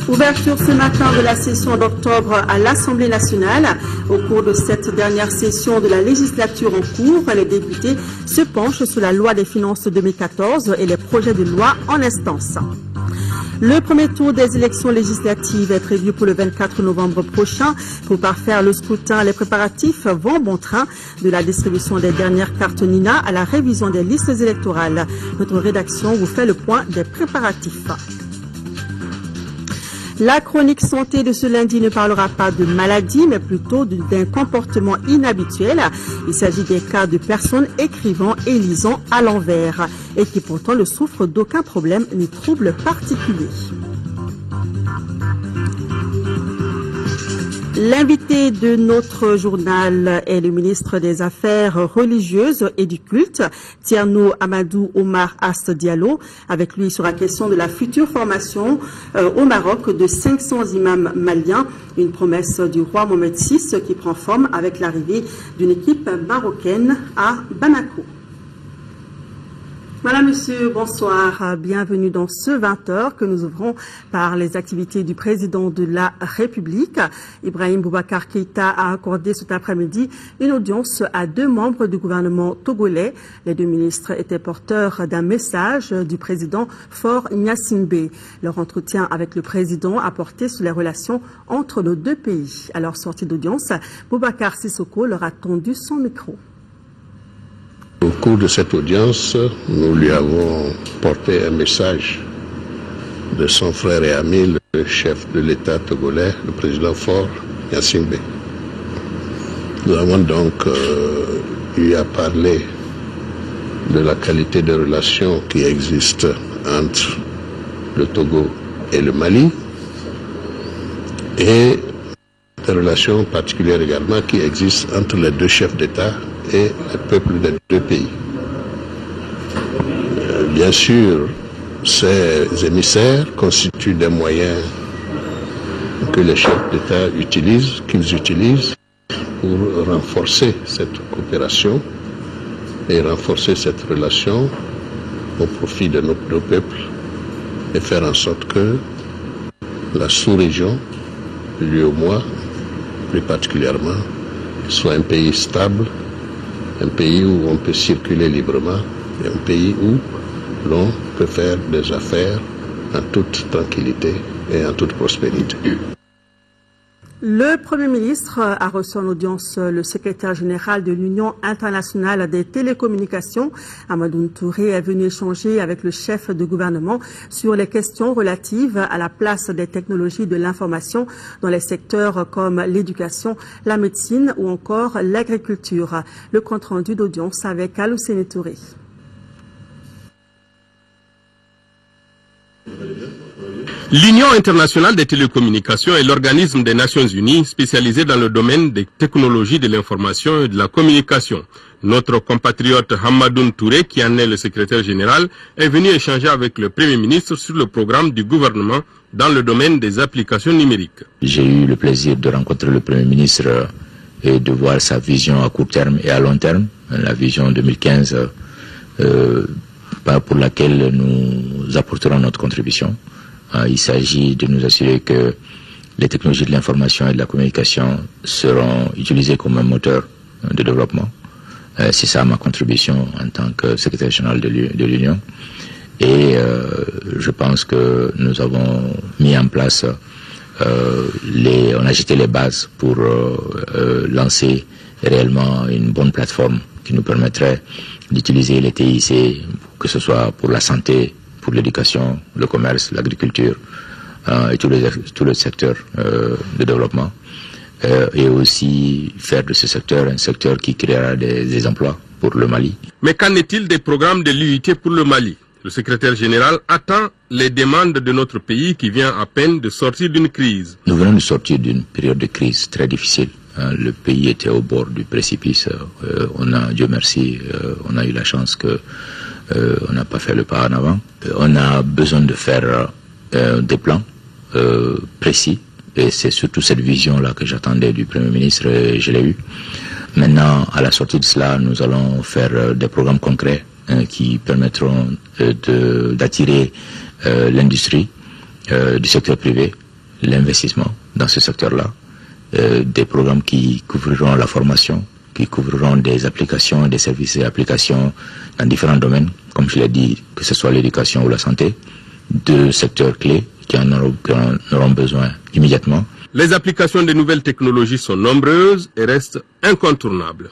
Ouverture ce matin de la session d'octobre à l'Assemblée nationale. Au cours de cette dernière session de la législature en cours, les députés se penchent sur la loi des finances 2014 et les projets de loi en instance. Le premier tour des élections législatives est prévu pour le 24 novembre prochain. Pour parfaire le scrutin, les préparatifs vont bon train, de la distribution des dernières cartes NINA à la révision des listes électorales. Notre rédaction vous fait le point des préparatifs. La chronique santé de ce lundi ne parlera pas de maladie, mais plutôt d'un comportement inhabituel. Il s'agit des cas de personnes écrivant et lisant à l'envers et qui pourtant ne souffrent d'aucun problème ni trouble particulier. L'invité de notre journal est le ministre des Affaires religieuses et du culte, Thierno Amadou Omar Ast Diallo. Avec lui, il sera question de la future formation au Maroc de 500 imams maliens, une promesse du roi Mohamed VI qui prend forme avec l'arrivée d'une équipe marocaine à Bamako. Madame, Monsieur, bonsoir. Bienvenue dans ce 20h que nous ouvrons par les activités du président de la République. Ibrahim Boubacar Keïta a accordé cet après-midi une audience à 2 membres du gouvernement togolais. Les 2 ministres étaient porteurs d'un message du président Faure Gnassingbé. Leur entretien avec le président a porté sur les relations entre nos 2 pays. À leur sortie d'audience, Boubacar Sissoko leur a tendu son micro. Au cours de cette audience, nous lui avons porté un message de son frère et ami, le chef de l'État togolais, le président Faure Gnassingbé. Nous avons donc eu à parler de la qualité des relations qui existent entre le Togo et le Mali et des relations particulières également qui existent entre les 2 chefs d'État et le peuple des 2 pays. Bien sûr, ces émissaires constituent des moyens que les chefs d'État utilisent, pour renforcer cette coopération et renforcer cette relation au profit de nos 2 peuples et faire en sorte que la sous-région, l'UEMOA plus particulièrement, soit un pays stable, un pays où on peut circuler librement et un pays où l'on peut faire des affaires en toute tranquillité et en toute prospérité. Le Premier ministre a reçu en audience le secrétaire général de l'Union internationale des télécommunications. Amadou Touré est venu échanger avec le chef de gouvernement sur les questions relatives à la place des technologies de l'information dans les secteurs comme l'éducation, la médecine ou encore l'agriculture. Le compte-rendu d'audience avec Aloussene Touré. L'Union internationale des télécommunications est l'organisme des Nations unies spécialisé dans le domaine des technologies de l'information et de la communication. Notre compatriote Hamadoun Touré, qui en est le secrétaire général, est venu échanger avec le Premier ministre sur le programme du gouvernement dans le domaine des applications numériques. J'ai eu le plaisir de rencontrer le Premier ministre et de voir sa vision à court terme et à long terme, la vision 2015 pour laquelle nous apporterons notre contribution. Il s'agit de nous assurer que les technologies de l'information et de la communication seront utilisées comme un moteur de développement. C'est ça ma contribution en tant que secrétaire général de l'Union. Et je pense que nous avons mis en place, on a jeté les bases pour lancer réellement une bonne plateforme qui nous permettrait d'utiliser les TIC, que ce soit pour la santé, pour l'éducation, le commerce, l'agriculture et tous les secteurs de développement. Et aussi faire de ce secteur un secteur qui créera des emplois pour le Mali. Mais qu'en est-il des programmes de l'UIT pour le Mali? Le secrétaire général attend les demandes de notre pays qui vient à peine de sortir d'une crise. Nous venons de sortir d'une période de crise très difficile. Le pays était au bord du précipice. Dieu merci, on a eu la chance que on n'a pas fait le pas en avant. On a besoin de faire des plans précis. Et c'est surtout cette vision-là que j'attendais du Premier ministre et je l'ai eu. Maintenant, à la sortie de cela, nous allons faire des programmes concrets qui permettront d'attirer l'industrie du secteur privé, l'investissement dans ce secteur-là, des programmes qui couvriront la formation, qui couvriront des applications, des services et applications dans différents domaines, comme je l'ai dit, que ce soit l'éducation ou la santé, deux secteurs clés qui en auront besoin immédiatement. Les applications des nouvelles technologies sont nombreuses et restent incontournables.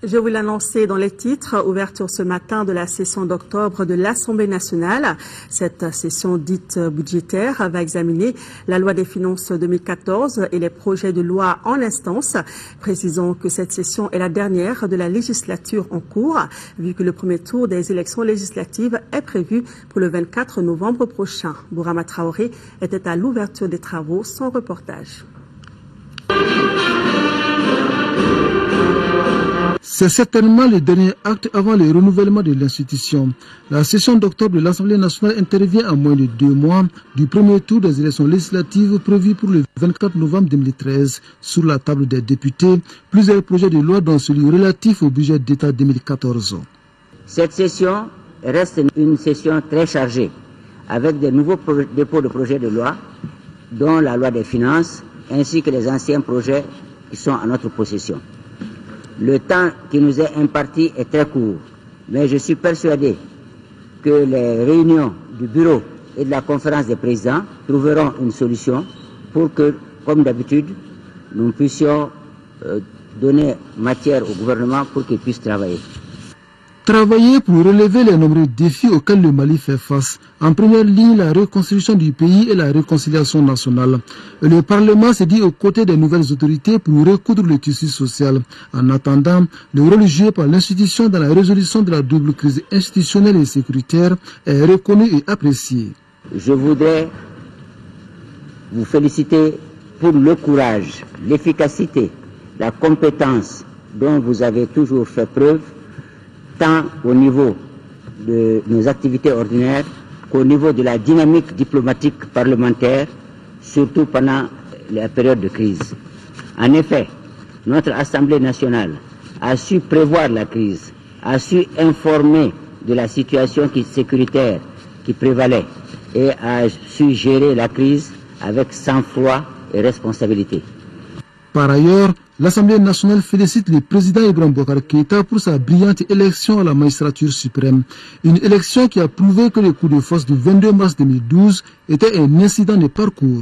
Je vous l'annonçais dans les titres, ouverture ce matin de la session d'octobre de l'Assemblée nationale. Cette session dite budgétaire va examiner la loi des finances 2014 et les projets de loi en instance. Précisons que cette session est la dernière de la législature en cours, vu que le premier tour des élections législatives est prévu pour le 24 novembre prochain. Bourama Traoré était à l'ouverture des travaux, sans reportage. C'est certainement le dernier acte avant le renouvellement de l'institution. La session d'octobre de l'Assemblée nationale intervient en moins de 2 mois du premier tour des élections législatives prévues pour le 24 novembre 2013. Sur la table des députés, plusieurs projets de loi dont celui relatif au budget d'État 2014. Cette session reste une session très chargée, avec de nouveaux dépôts de projets de loi, dont la loi des finances, ainsi que les anciens projets qui sont en notre possession. Le temps qui nous est imparti est très court, mais je suis persuadé que les réunions du bureau et de la conférence des présidents trouveront une solution pour que, comme d'habitude, nous puissions donner matière au gouvernement pour qu'il puisse travailler. Travailler pour relever les nombreux défis auxquels le Mali fait face. En première ligne, la reconstruction du pays et la réconciliation nationale. Le Parlement s'est dit aux côtés des nouvelles autorités pour recoudre le tissu social. En attendant, le rôle joué par l'institution dans la résolution de la double crise institutionnelle et sécuritaire est reconnu et apprécié. Je voudrais vous féliciter pour le courage, l'efficacité, la compétence dont vous avez toujours fait preuve, tant au niveau de nos activités ordinaires qu'au niveau de la dynamique diplomatique parlementaire, surtout pendant la période de crise. En effet, notre Assemblée nationale a su prévoir la crise, a su informer de la situation sécuritaire qui prévalait et a su gérer la crise avec sang-froid et responsabilité. Par ailleurs, l'Assemblée nationale félicite le président Ibrahim Boubacar Keïta pour sa brillante élection à la magistrature suprême. Une élection qui a prouvé que le coup de force du 22 mars 2012 était un incident de parcours.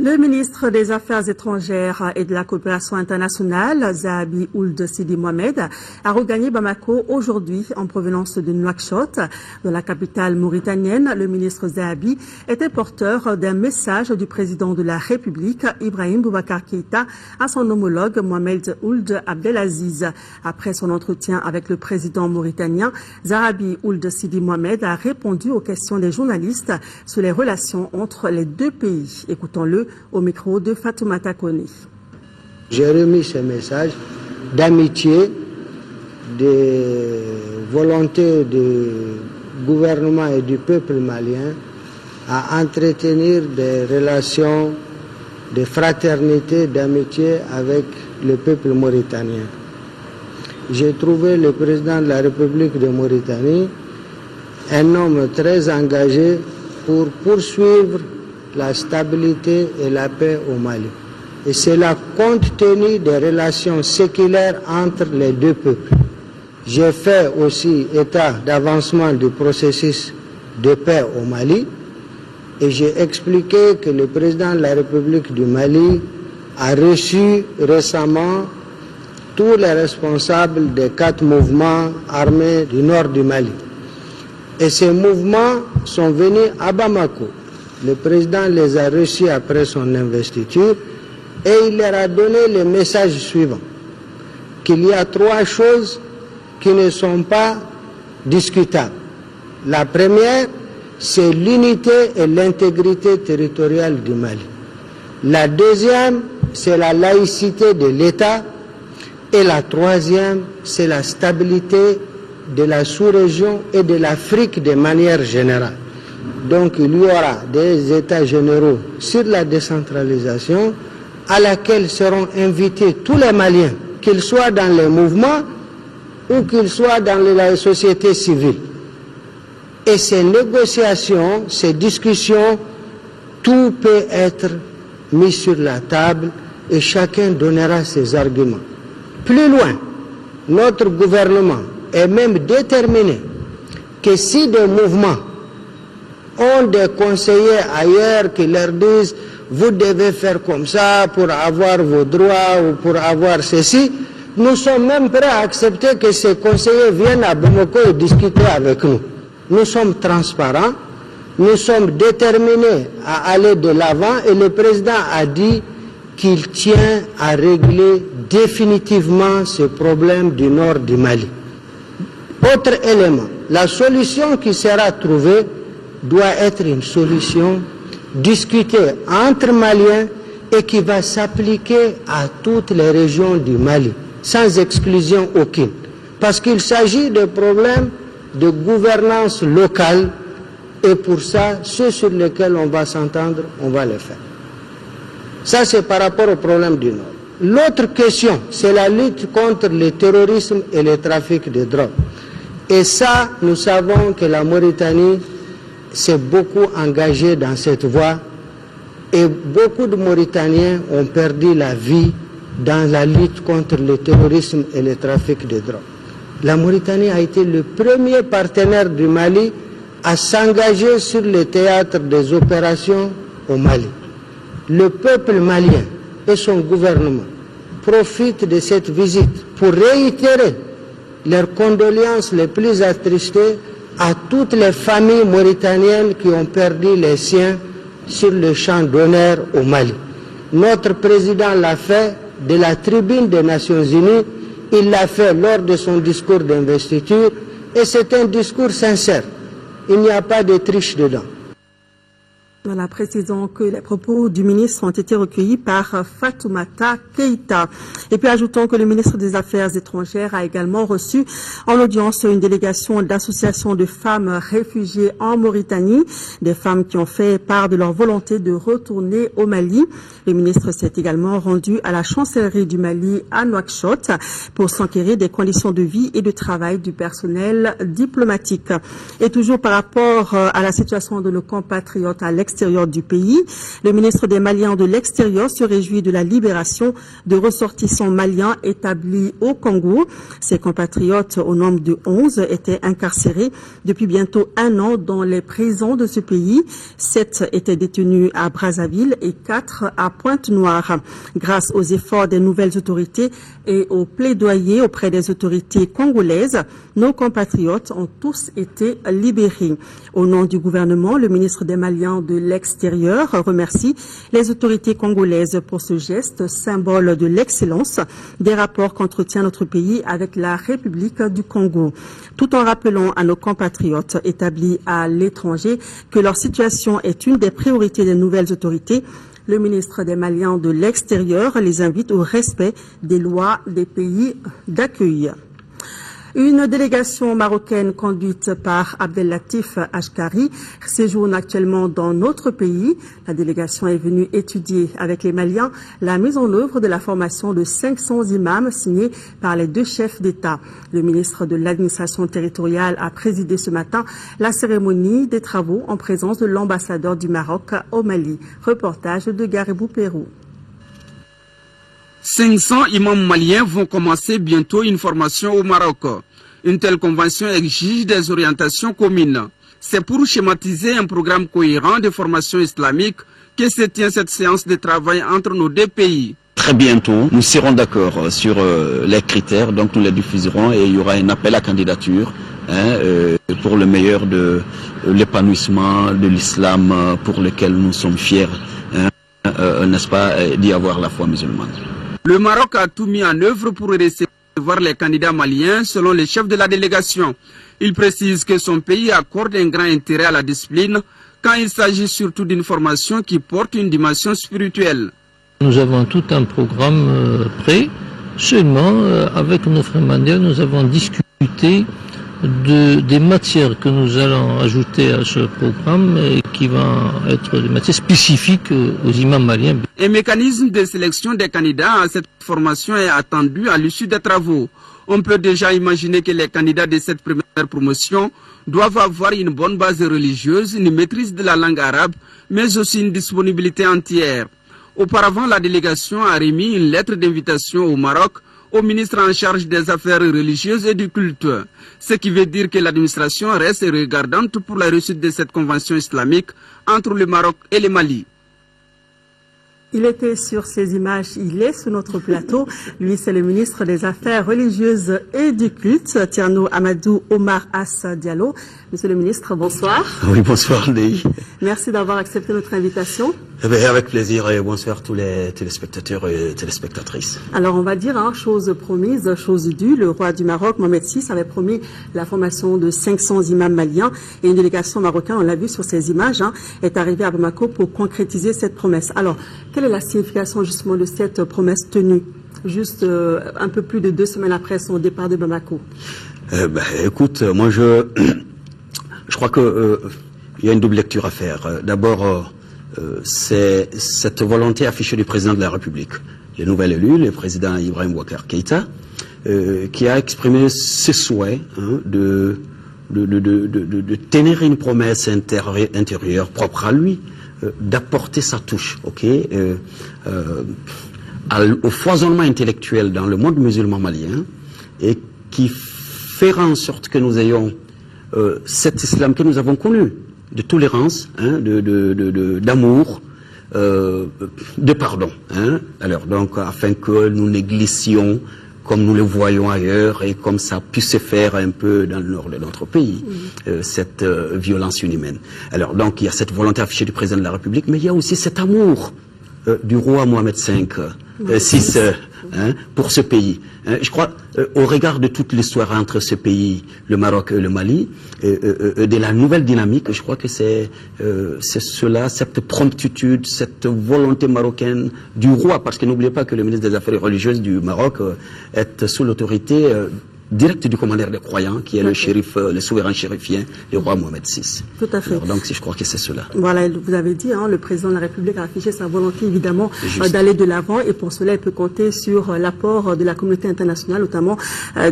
Le ministre des Affaires étrangères et de la coopération internationale, Zahabi Ould Sidi Mohamed, a regagné Bamako aujourd'hui en provenance de Nouakchott. Dans la capitale mauritanienne, le ministre Zahabi était porteur d'un message du président de la République, Ibrahim Boubacar Keïta, à son homologue Mohamed Ould Abdelaziz. Après son entretien avec le président mauritanien, Zahabi Ould Sidi Mohamed a répondu aux questions des journalistes sur les relations entre les deux pays. Écoutons-le au micro de Fatoumata Kone. J'ai remis ce message d'amitié, de volonté du gouvernement et du peuple malien à entretenir des relations de fraternité, d'amitié avec le peuple mauritanien. J'ai trouvé le président de la République de Mauritanie un homme très engagé pour poursuivre la stabilité et la paix au Mali. Et cela compte tenu des relations séculaires entre les deux peuples. J'ai fait aussi état d'avancement du processus de paix au Mali et j'ai expliqué que le président de la République du Mali a reçu récemment tous les responsables des 4 mouvements armés du nord du Mali. Et ces mouvements sont venus à Bamako. Le président les a reçus après son investiture et il leur a donné le message suivant, qu'il y a 3 choses qui ne sont pas discutables. La première, c'est l'unité et l'intégrité territoriale du Mali. La deuxième, c'est la laïcité de l'État. Et la troisième, c'est la stabilité de la sous-région et de l'Afrique de manière générale. Donc il y aura des états généraux sur la décentralisation à laquelle seront invités tous les Maliens, qu'ils soient dans les mouvements ou qu'ils soient dans la société civile. Et ces négociations, ces discussions, tout peut être mis sur la table et chacun donnera ses arguments. Plus loin, notre gouvernement est même déterminé que si des mouvements ont des conseillers ailleurs qui leur disent « vous devez faire comme ça pour avoir vos droits ou pour avoir ceci », nous sommes même prêts à accepter que ces conseillers viennent à Bamako et discuter avec nous. Nous sommes transparents, nous sommes déterminés à aller de l'avant et le président a dit qu'il tient à régler définitivement ce problème du nord du Mali. Autre élément, la solution qui sera trouvée doit être une solution discutée entre Maliens et qui va s'appliquer à toutes les régions du Mali, sans exclusion aucune. Parce qu'il s'agit de problèmes de gouvernance locale et pour ça, ceux sur lesquels on va s'entendre, on va le faire. Ça, c'est par rapport au problème du Nord. L'autre question, c'est la lutte contre le terrorisme et le trafic de drogue. Et ça, nous savons que la Mauritanie s'est beaucoup engagée dans cette voie et beaucoup de Mauritaniens ont perdu la vie dans la lutte contre le terrorisme et le trafic de drogue. La Mauritanie a été le premier partenaire du Mali à s'engager sur le théâtre des opérations au Mali. Le peuple malien et son gouvernement profitent de cette visite pour réitérer leurs condoléances les plus attristées à toutes les familles mauritaniennes qui ont perdu les siens sur le champ d'honneur au Mali. Notre président l'a fait de la tribune des Nations Unies, il l'a fait lors de son discours d'investiture et c'est un discours sincère. Il n'y a pas de triche dedans. Voilà, précisons que les propos du ministre ont été recueillis par Fatoumata Keïta. Et puis ajoutons que le ministre des Affaires étrangères a également reçu en audience une délégation d'associations de femmes réfugiées en Mauritanie, des femmes qui ont fait part de leur volonté de retourner au Mali. Le ministre s'est également rendu à la chancellerie du Mali à Nouakchott pour s'enquérir des conditions de vie et de travail du personnel diplomatique. Et toujours par rapport à la situation de nos compatriotes à l'extérieur du pays, le ministre des Maliens de l'extérieur se réjouit de la libération de ressortissants maliens établis au Congo. Ses compatriotes, au nombre de 11, étaient incarcérés depuis bientôt 1 an dans les prisons de ce pays. 7 étaient détenus à Brazzaville et 4 à Pointe-Noire. Grâce aux efforts des nouvelles autorités et aux plaidoyers auprès des autorités congolaises, nos compatriotes ont tous été libérés. Au nom du gouvernement, le ministre des Maliens de l'extérieur remercie les autorités congolaises pour ce geste, symbole de l'excellence des rapports qu'entretient notre pays avec la République du Congo. Tout en rappelant à nos compatriotes établis à l'étranger que leur situation est une des priorités des nouvelles autorités, le ministre des Maliens de l'extérieur les invite au respect des lois des pays d'accueil. Une délégation marocaine conduite par Abdellatif Ashkari séjourne actuellement dans notre pays. La délégation est venue étudier avec les Maliens la mise en œuvre de la formation de 500 imams signés par les 2 chefs d'État. Le ministre de l'administration territoriale a présidé ce matin la cérémonie des travaux en présence de l'ambassadeur du Maroc au Mali. Reportage de Garibou Pérou. 500 imams maliens vont commencer bientôt une formation au Maroc. Une telle convention exige des orientations communes. C'est pour schématiser un programme cohérent de formation islamique que se tient cette séance de travail entre nos 2 pays. Très bientôt, nous serons d'accord sur les critères, donc nous les diffuserons et il y aura un appel à candidature pour le meilleur de l'épanouissement de l'islam pour lequel nous sommes fiers, n'est-ce pas, d'y avoir la foi musulmane. Le Maroc a tout mis en œuvre pour recevoir les candidats maliens selon les chefs de la délégation. Il précise que son pays accorde un grand intérêt à la discipline quand il s'agit surtout d'une formation qui porte une dimension spirituelle. Nous avons tout un programme prêt. Seulement, avec nos frères maliens, nous avons discuté des matières que nous allons ajouter à ce programme et qui vont être des matières spécifiques aux imams maliens. Un mécanisme de sélection des candidats à cette formation est attendu à l'issue des travaux. On peut déjà imaginer que les candidats de cette première promotion doivent avoir une bonne base religieuse, une maîtrise de la langue arabe, mais aussi une disponibilité entière. Auparavant, la délégation a remis une lettre d'invitation au Maroc au ministre en charge des affaires religieuses et du culte. Ce qui veut dire que l'administration reste regardante pour la réussite de cette convention islamique entre le Maroc et le Mali. Il était sur ces images, il est sur notre plateau. Lui, c'est le ministre des Affaires religieuses et du culte, Tierno Amadou Omar As Diallo. Monsieur le ministre, bonsoir. Oui, bonsoir, Léi. Merci d'avoir accepté notre invitation. Eh bien, avec plaisir et bonsoir tous les téléspectateurs et téléspectatrices. Alors, on va dire, chose promise, chose due. Le roi du Maroc, Mohamed VI, avait promis la formation de 500 imams maliens et une délégation marocaine, on l'a vu sur ces images, est arrivée à Bamako pour concrétiser cette promesse. Alors, quelle est la signification justement de cette promesse tenue, juste un peu plus de 2 semaines après son départ de Bamako? Écoute, moi je crois que il y a une double lecture à faire. D'abord, c'est cette volonté affichée du président de la République, le nouvel élu, le président Ibrahim Boubacar Keïta, qui a exprimé ses souhaits de tenir une promesse intérieure propre à lui, d'apporter sa touche, au foisonnement intellectuel dans le monde musulman malien, et qui fera en sorte que nous ayons cet islam que nous avons connu, de tolérance, d'amour, de pardon. Alors donc, afin que nous négligions, comme nous le voyons ailleurs et comme ça puisse se faire un peu dans le nord de notre pays, cette violence inhumaine. Alors donc il y a cette volonté affichée du président de la République, mais il y a aussi cet amour du roi Mohamed VI, pour ce pays. Je crois, au regard de toute l'histoire entre ce pays, le Maroc et le Mali, de la nouvelle dynamique, je crois que c'est cela, cette promptitude, cette volonté marocaine du roi, parce que n'oubliez pas que le ministre des Affaires religieuses du Maroc est sous l'autorité direct du commandeur des croyants, qui est le shérif, le souverain chérifien, le roi Mohamed VI. Tout à fait. Alors, donc, je crois que c'est cela. Voilà, vous avez dit, le président de la République a affiché sa volonté, évidemment, d'aller de l'avant, et pour cela, il peut compter sur l'apport de la communauté internationale, notamment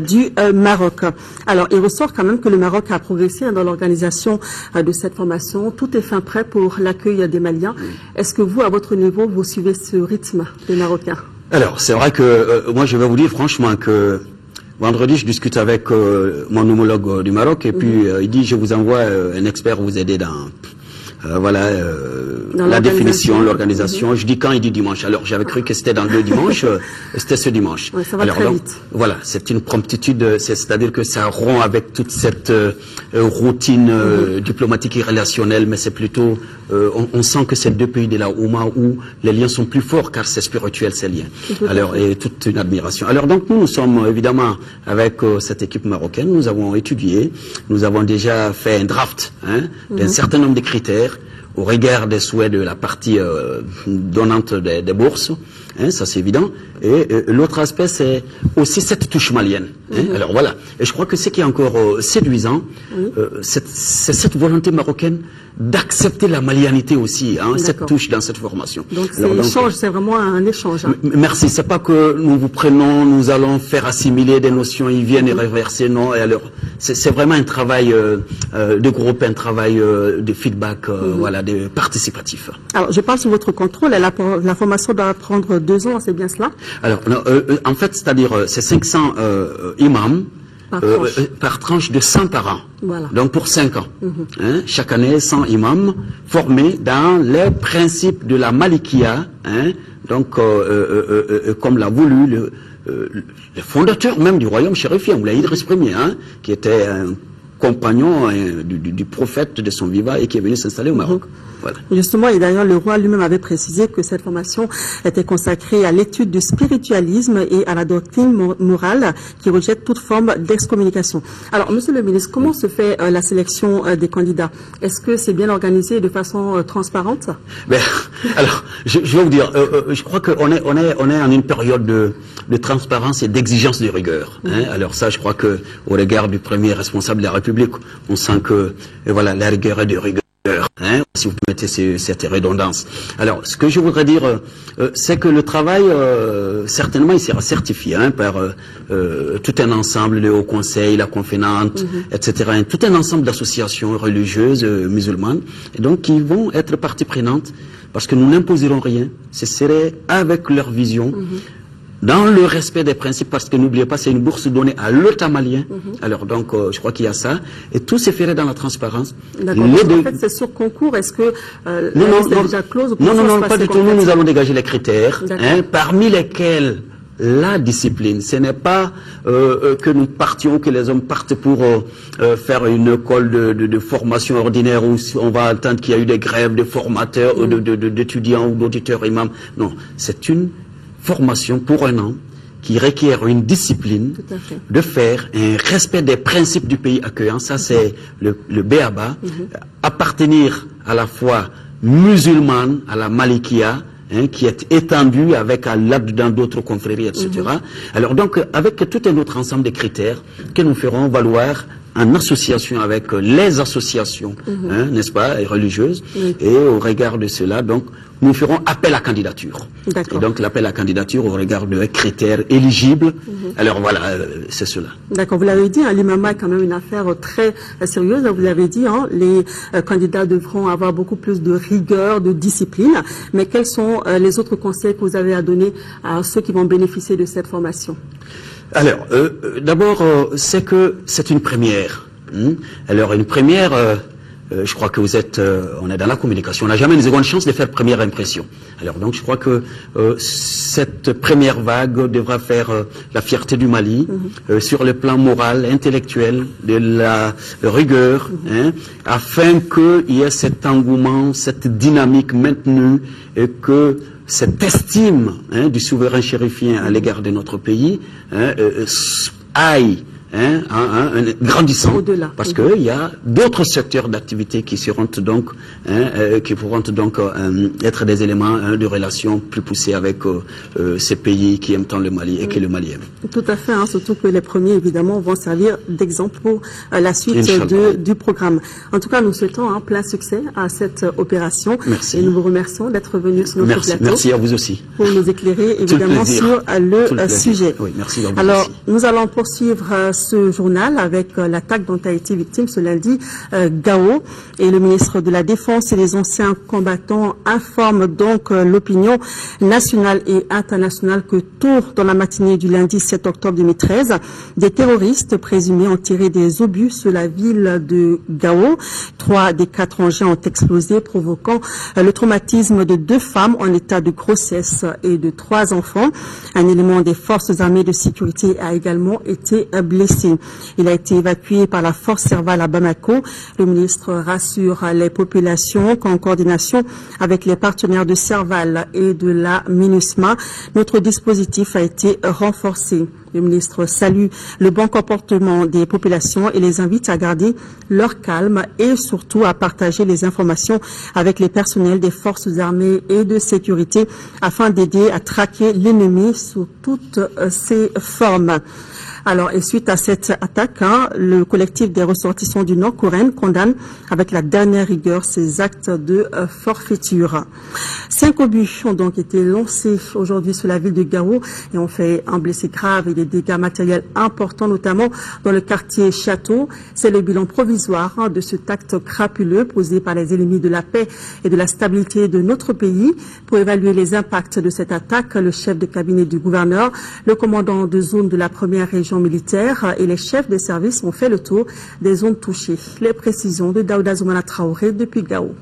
du Maroc. Alors, il ressort quand même que le Maroc a progressé dans l'organisation de cette formation. Tout est fin prêt pour l'accueil des Maliens. Est-ce que vous, à votre niveau, vous suivez ce rythme des Marocains? Alors, c'est vrai que moi, je vais vous dire franchement que vendredi, je discute avec mon homologue du Maroc et puis il dit je vous envoie un expert vous aider dans la définition, l'organisation. Je dis quand, il dit dimanche. Alors j'avais cru que c'était dans 2 dimanches, c'était ce dimanche. Ouais, ça va alors très donc, vite. Voilà, c'est une promptitude, c'est-à-dire que ça rompt avec toute cette routine diplomatique et relationnelle, mais c'est plutôt, on sent que c'est 2 pays de la Ouma où les liens sont plus forts car c'est spirituel ces liens. Alors, et toute une admiration. Alors donc nous sommes évidemment avec cette équipe marocaine, nous avons étudié, nous avons déjà fait un draft d'un certain nombre de critères au regard des souhaits de la partie donnante des bourses, ça c'est évident. Et l'autre aspect, c'est aussi cette touche malienne. Alors voilà. Et je crois que ce qui est encore séduisant, c'est cette volonté marocaine d'accepter la malianité aussi, cette touche dans cette formation. Donc c'est vraiment un échange. Merci. C'est pas que nous vous prenons, nous allons faire assimiler des notions, ils viennent et réverser, non. Et alors, c'est vraiment un travail de groupe, un travail de feedback, de participatif. Alors, je parle sur votre contrôle. La formation doit prendre 2 ans, c'est bien cela? Alors, en fait, c'est-à-dire, c'est 500 imams. Par tranche de 100 par an. Voilà. Donc pour 5 ans. Chaque année, 100 imams formés dans les principes de la Malikia. Donc, comme l'a voulu le fondateur même du royaume chérifien, Moulay Idriss Ier, qui était compagnon du prophète de son vivant et qui est venu s'installer au Maroc. Voilà. Justement, et d'ailleurs, le roi lui-même avait précisé que cette formation était consacrée à l'étude du spiritualisme et à la doctrine morale qui rejette toute forme d'excommunication. Alors, monsieur le ministre, comment se fait la sélection des candidats? Est-ce que c'est bien organisé de façon transparente? Alors, je vais vous dire, je crois qu'on est en une période de transparence et d'exigence de rigueur. Alors ça, je crois que au regard du premier responsable de la République, on sent que voilà, la rigueur est de rigueur. Si vous mettez cette redondance. Alors, ce que je voudrais dire, c'est que le travail, certainement, il sera certifié par tout un ensemble, le Haut Conseil, la Confénante, etc., tout un ensemble d'associations religieuses musulmanes, et donc qui vont être partie prenante, parce que nous n'imposerons rien. Ce serait avec leur vision, dans le respect des principes, parce que n'oubliez pas, c'est une bourse donnée à l'État malien. Alors donc, je crois qu'il y a ça. Et tout se ferait dans la transparence. D'accord. En fait, c'est sur concours. Est-ce que c'est déjà close ou non, pas du tout. Nous allons dégager les critères, parmi lesquels la discipline. Ce n'est pas que nous partions, que les hommes partent pour faire une école de formation ordinaire où on va attendre qu'il y a eu des grèves de formateurs, d'étudiants ou d'auditeurs imams. Non, c'est une formation pour un an qui requiert une discipline de faire un respect des principes du pays accueillant. Ça, c'est le B.A.B.A. Appartenir à la foi musulmane, à la Malikia, qui est étendue avec là-dedans d'autres confréries, etc. Alors donc, avec tout un autre ensemble de critères que nous ferons valoir en association avec les associations, n'est-ce pas, religieuses, et au regard de cela, donc, nous ferons appel à candidature. Et donc, l'appel à candidature au regard de critères éligibles. Alors voilà, c'est cela. D'accord, vous l'avez dit, l'imama est quand même une affaire très sérieuse. Vous l'avez dit, les candidats devront avoir beaucoup plus de rigueur, de discipline. Mais quels sont les autres conseils que vous avez à donner à ceux qui vont bénéficier de cette formation? Alors, d'abord, c'est que c'est une première. Alors, une première, je crois que vous êtes, on est dans la communication, on n'a jamais une seconde chance de faire première impression. Alors, donc, je crois que cette première vague devra faire la fierté du Mali sur le plan moral, intellectuel, de la rigueur, afin qu'il y ait cet engouement, cette dynamique maintenue et que cette estime du souverain chérifien à l'égard de notre pays aille grandissant, parce qu'il y a d'autres secteurs d'activité qui seront donc, qui pourront donc être des éléments de relation plus poussés avec ces pays qui aiment tant le Mali et que le Mali aime. Tout à fait, surtout que les premiers évidemment vont servir d'exemple pour la suite du programme. En tout cas, nous souhaitons plein succès à cette opération. Merci. Et nous vous remercions d'être venus sur notre plateau. Merci à vous aussi. Pour nous éclairer évidemment sur le sujet. Oui, merci. Alors, nous allons poursuivre ce journal avec l'attaque dont a été victime ce lundi Gao, et le ministre de la Défense et les anciens combattants informent donc l'opinion nationale et internationale que tôt dans la matinée du lundi 7 octobre 2013, des terroristes présumés ont tiré des obus sur la ville de Gao. 3 des 4 engins ont explosé, provoquant le traumatisme de 2 femmes en état de grossesse et de 3 enfants. Un élément des forces armées de sécurité a également été blessé. Il a été évacué par la force Serval à Bamako. Le ministre rassure les populations qu'en coordination avec les partenaires de Serval et de la MINUSMA, notre dispositif a été renforcé. Le ministre salue le bon comportement des populations et les invite à garder leur calme et surtout à partager les informations avec les personnels des forces armées et de sécurité afin d'aider à traquer l'ennemi sous toutes ses formes. Alors, et suite à cette attaque, le collectif des ressortissants du Nord Coréen condamne avec la dernière rigueur ces actes de forfaiture. 5 obus ont donc été lancés aujourd'hui sur la ville de Gao et ont fait un blessé grave et des dégâts matériels importants, notamment dans le quartier Château. C'est le bilan provisoire de cet acte crapuleux posé par les ennemis de la paix et de la stabilité de notre pays. Pour évaluer les impacts de cette attaque, le chef de cabinet du gouverneur, le commandant de zone de la première région militaire et les chefs des services ont fait le tour des zones touchées. Les précisions de Daouda Zoumana Traoré depuis Gao.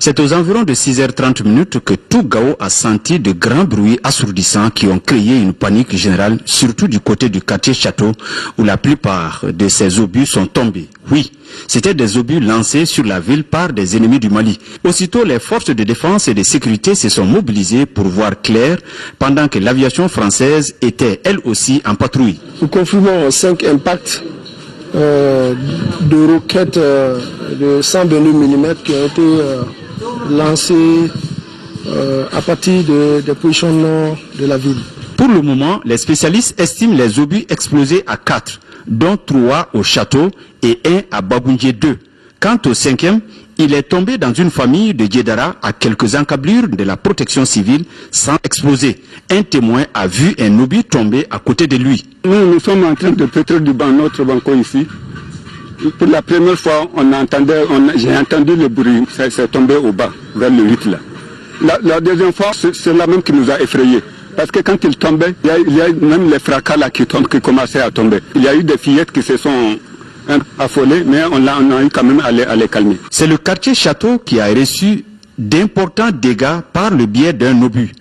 C'est aux environs de 6h30 que tout Gao a senti de grands bruits assourdissants qui ont créé une panique générale, surtout du côté du quartier Château, où la plupart de ces obus sont tombés. Oui, c'était des obus lancés sur la ville par des ennemis du Mali. Aussitôt, les forces de défense et de sécurité se sont mobilisées pour voir clair, pendant que l'aviation française était elle aussi en patrouille. Nous confirmons 5 impacts de roquettes de 122 mm qui ont été lancées à partir des positions nord de la ville. Pour le moment, les spécialistes estiment les obus explosés à 4, dont 3 au château et 1 à Baboundje 2. Quant au 5e, il est tombé dans une famille de Djedara à quelques encablures de la protection civile sans exploser. Un témoin a vu un obus tomber à côté de lui. Nous sommes en train de pétrir notre banco ici. Pour la première fois, j'ai entendu le bruit, c'est tombé au bas, vers le 8 là. La deuxième fois, c'est la même qui nous a effrayés. Parce que quand il tombait, il y a même les fracas là qui commençaient à tomber. Il y a eu des fillettes qui se sont affolées, mais on a eu quand même à les calmer. C'est le quartier Château qui a reçu d'importants dégâts par le biais d'un obus.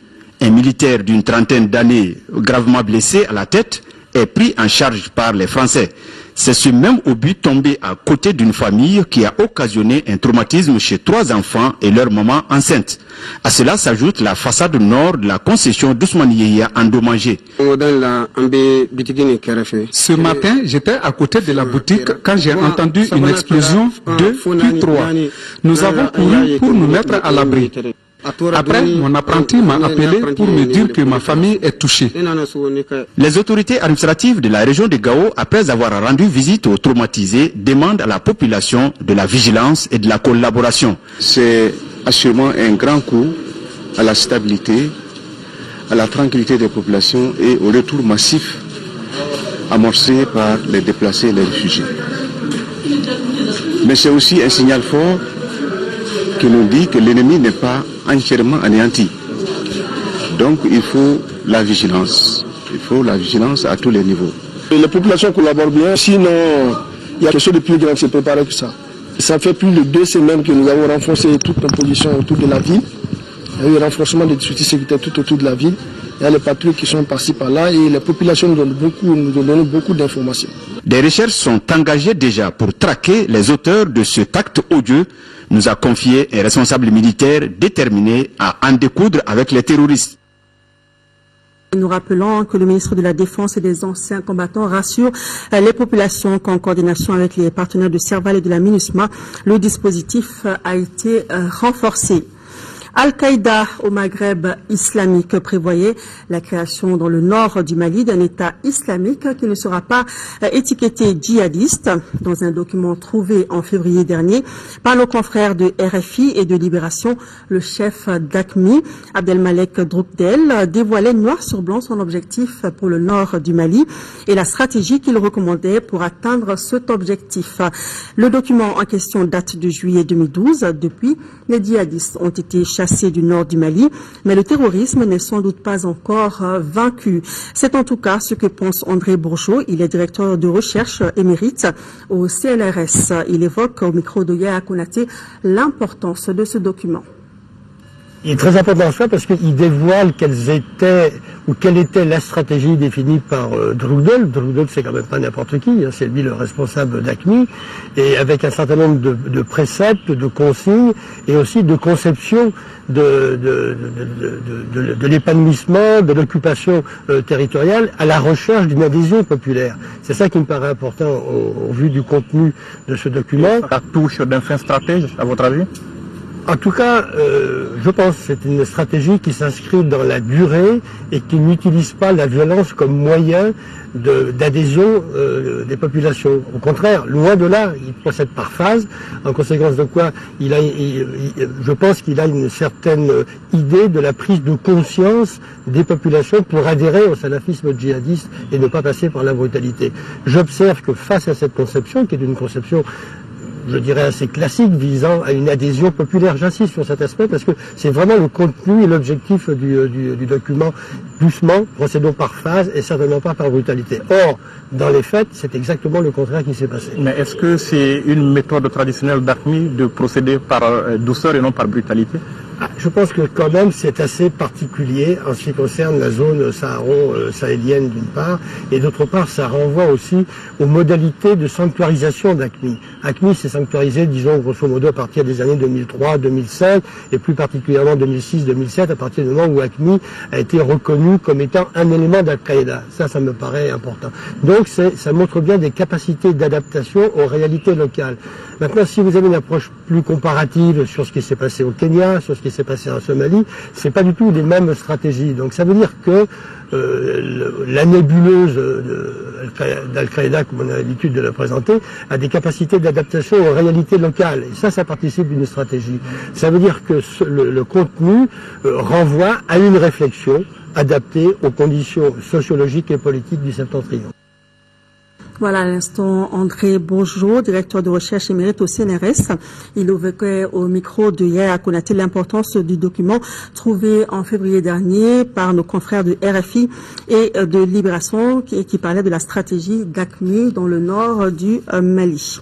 Un militaire d'une trentaine d'années, gravement blessé à la tête, est pris en charge par les Français. C'est ce même obus tombé à côté d'une famille qui a occasionné un traumatisme chez 3 enfants et leur maman enceinte. À cela s'ajoute la façade nord de la concession d'Ousmane Yehia endommagée. Ce matin, j'étais à côté de la boutique quand j'ai entendu une explosion, 2 puis 3. Nous avons couru pour nous mettre à l'abri. Après, mon apprenti m'a appelé pour me dire que ma famille est touchée. Les autorités administratives de la région de Gao, après avoir rendu visite aux traumatisés, demandent à la population de la vigilance et de la collaboration. C'est assurément un grand coup à la stabilité, à la tranquillité des populations et au retour massif amorcé par les déplacés et les réfugiés. Mais c'est aussi un signal fort qui nous dit que l'ennemi n'est pas entièrement anéanti. Donc il faut la vigilance. Il faut la vigilance à tous les niveaux. Et les populations collaborent bien, sinon il y a quelque chose de plus grand qui s'est préparé que ça. Ça fait plus de 2 semaines que nous avons renforcé toute notre position autour de la ville. Il y a eu un renforcement des dispositifs sécuritaires tout autour de la ville. Il y a les patrouilles qui sont par-ci par-là et les populations nous ont donné beaucoup d'informations. Des recherches sont engagées déjà pour traquer les auteurs de cet acte odieux, nous a confié un responsable militaire déterminé à en découdre avec les terroristes. Nous rappelons que le ministre de la Défense et des anciens combattants rassure les populations qu'en coordination avec les partenaires de Serval et de la MINUSMA, le dispositif a été renforcé. Al-Qaïda au Maghreb islamique prévoyait la création dans le nord du Mali d'un État islamique qui ne sera pas étiqueté djihadiste. Dans un document trouvé en février dernier par nos confrères de RFI et de Libération, le chef d'AQMI, Abdelmalek Droukdel, dévoilait noir sur blanc son objectif pour le nord du Mali et la stratégie qu'il recommandait pour atteindre cet objectif. Le document en question date de juillet 2012. Depuis, les djihadistes ont été chassés du nord du Mali, mais le terrorisme n'est sans doute pas encore vaincu. C'est en tout cas ce que pense André Bourgeot. Il est directeur de recherche émérite au CNRS. Il évoque au micro de Yaya Konaté l'importance de ce document. Il est très important ça parce qu'il dévoile quelle était la stratégie définie par Droukdel. Droukdel, c'est quand même pas n'importe qui, hein, c'est lui le responsable d'AQMI, et avec un certain nombre de préceptes, de consignes et aussi de conception de l'épanouissement, de l'occupation territoriale à la recherche d'une adhésion populaire. C'est ça qui me paraît important au vu du contenu de ce document. La touche d'un fin stratège, à votre avis ? En tout cas, je pense que c'est une stratégie qui s'inscrit dans la durée et qui n'utilise pas la violence comme moyen d'adhésion des populations. Au contraire, loin de là, il procède par phase, en conséquence de quoi je pense qu'il a une certaine idée de la prise de conscience des populations pour adhérer au salafisme djihadiste et ne pas passer par la brutalité. J'observe que face à cette conception, qui est une conception je dirais assez classique, visant à une adhésion populaire. J'insiste sur cet aspect parce que c'est vraiment le contenu et l'objectif du document. Doucement, procédons par phase et certainement pas par brutalité. Or, dans les faits, c'est exactement le contraire qui s'est passé. Mais est-ce que c'est une méthode traditionnelle d'AQMI de procéder par douceur et non par brutalité? Je pense que quand même c'est assez particulier en ce qui concerne la zone sahélienne d'une part, et d'autre part ça renvoie aussi aux modalités de sanctuarisation d'AQMI. AQMI s'est sanctuarisé, disons grosso modo, à partir des années 2003, 2005, et plus particulièrement 2006, 2007, à partir du moment où AQMI a été reconnu comme étant un élément d'Al-Qaïda. Ça me paraît important. Donc ça montre bien des capacités d'adaptation aux réalités locales. Maintenant, si vous avez une approche plus comparative sur ce qui s'est passé au Kenya, sur ce qui s'est passé en Somalie, c'est pas du tout les mêmes stratégies. Donc ça veut dire que la nébuleuse d'Al-Qaïda, comme on a l'habitude de la présenter, a des capacités d'adaptation aux réalités locales. Et ça participe d'une stratégie. Ça veut dire que le contenu renvoie à une réflexion adaptée aux conditions sociologiques et politiques du septentrion. Voilà à l'instant André Bonjour, directeur de recherche émérite au CNRS. Il évoquait au micro de Yaya Konaté l'importance du document trouvé en février dernier par nos confrères de RFI et de Libération qui parlait de la stratégie d'AQMI dans le nord du Mali.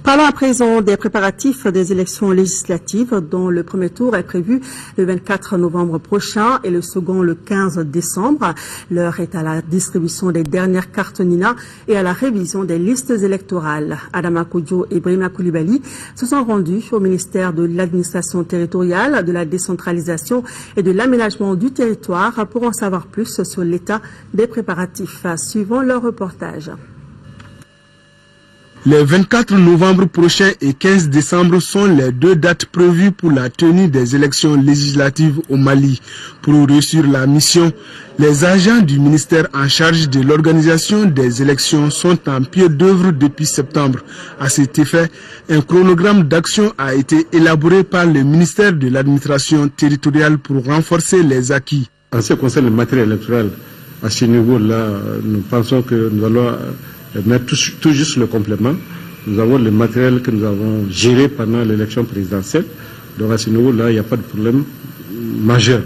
Parlons à présent des préparatifs des élections législatives dont le premier tour est prévu le 24 novembre prochain et le second le 15 décembre. L'heure est à la distribution des dernières cartes Nina et à la révision des listes électorales. Adama Kodjo et Brima Koulibaly se sont rendus au ministère de l'administration territoriale, de la décentralisation et de l'aménagement du territoire pour en savoir plus sur l'état des préparatifs. Suivant leur reportage. Les 24 novembre prochain et 15 décembre sont les deux dates prévues pour la tenue des élections législatives au Mali. Pour réussir la mission, les agents du ministère en charge de l'organisation des élections sont en pied d'œuvre depuis septembre. À cet effet, un chronogramme d'action a été élaboré par le ministère de l'administration territoriale pour renforcer les acquis. En ce qui concerne le matériel électoral, à ce niveau-là, nous pensons que nous allons mettre tout juste le complément. Nous avons le matériel que nous avons géré pendant l'élection présidentielle. Donc à ce niveau-là, il n'y a pas de problème majeur.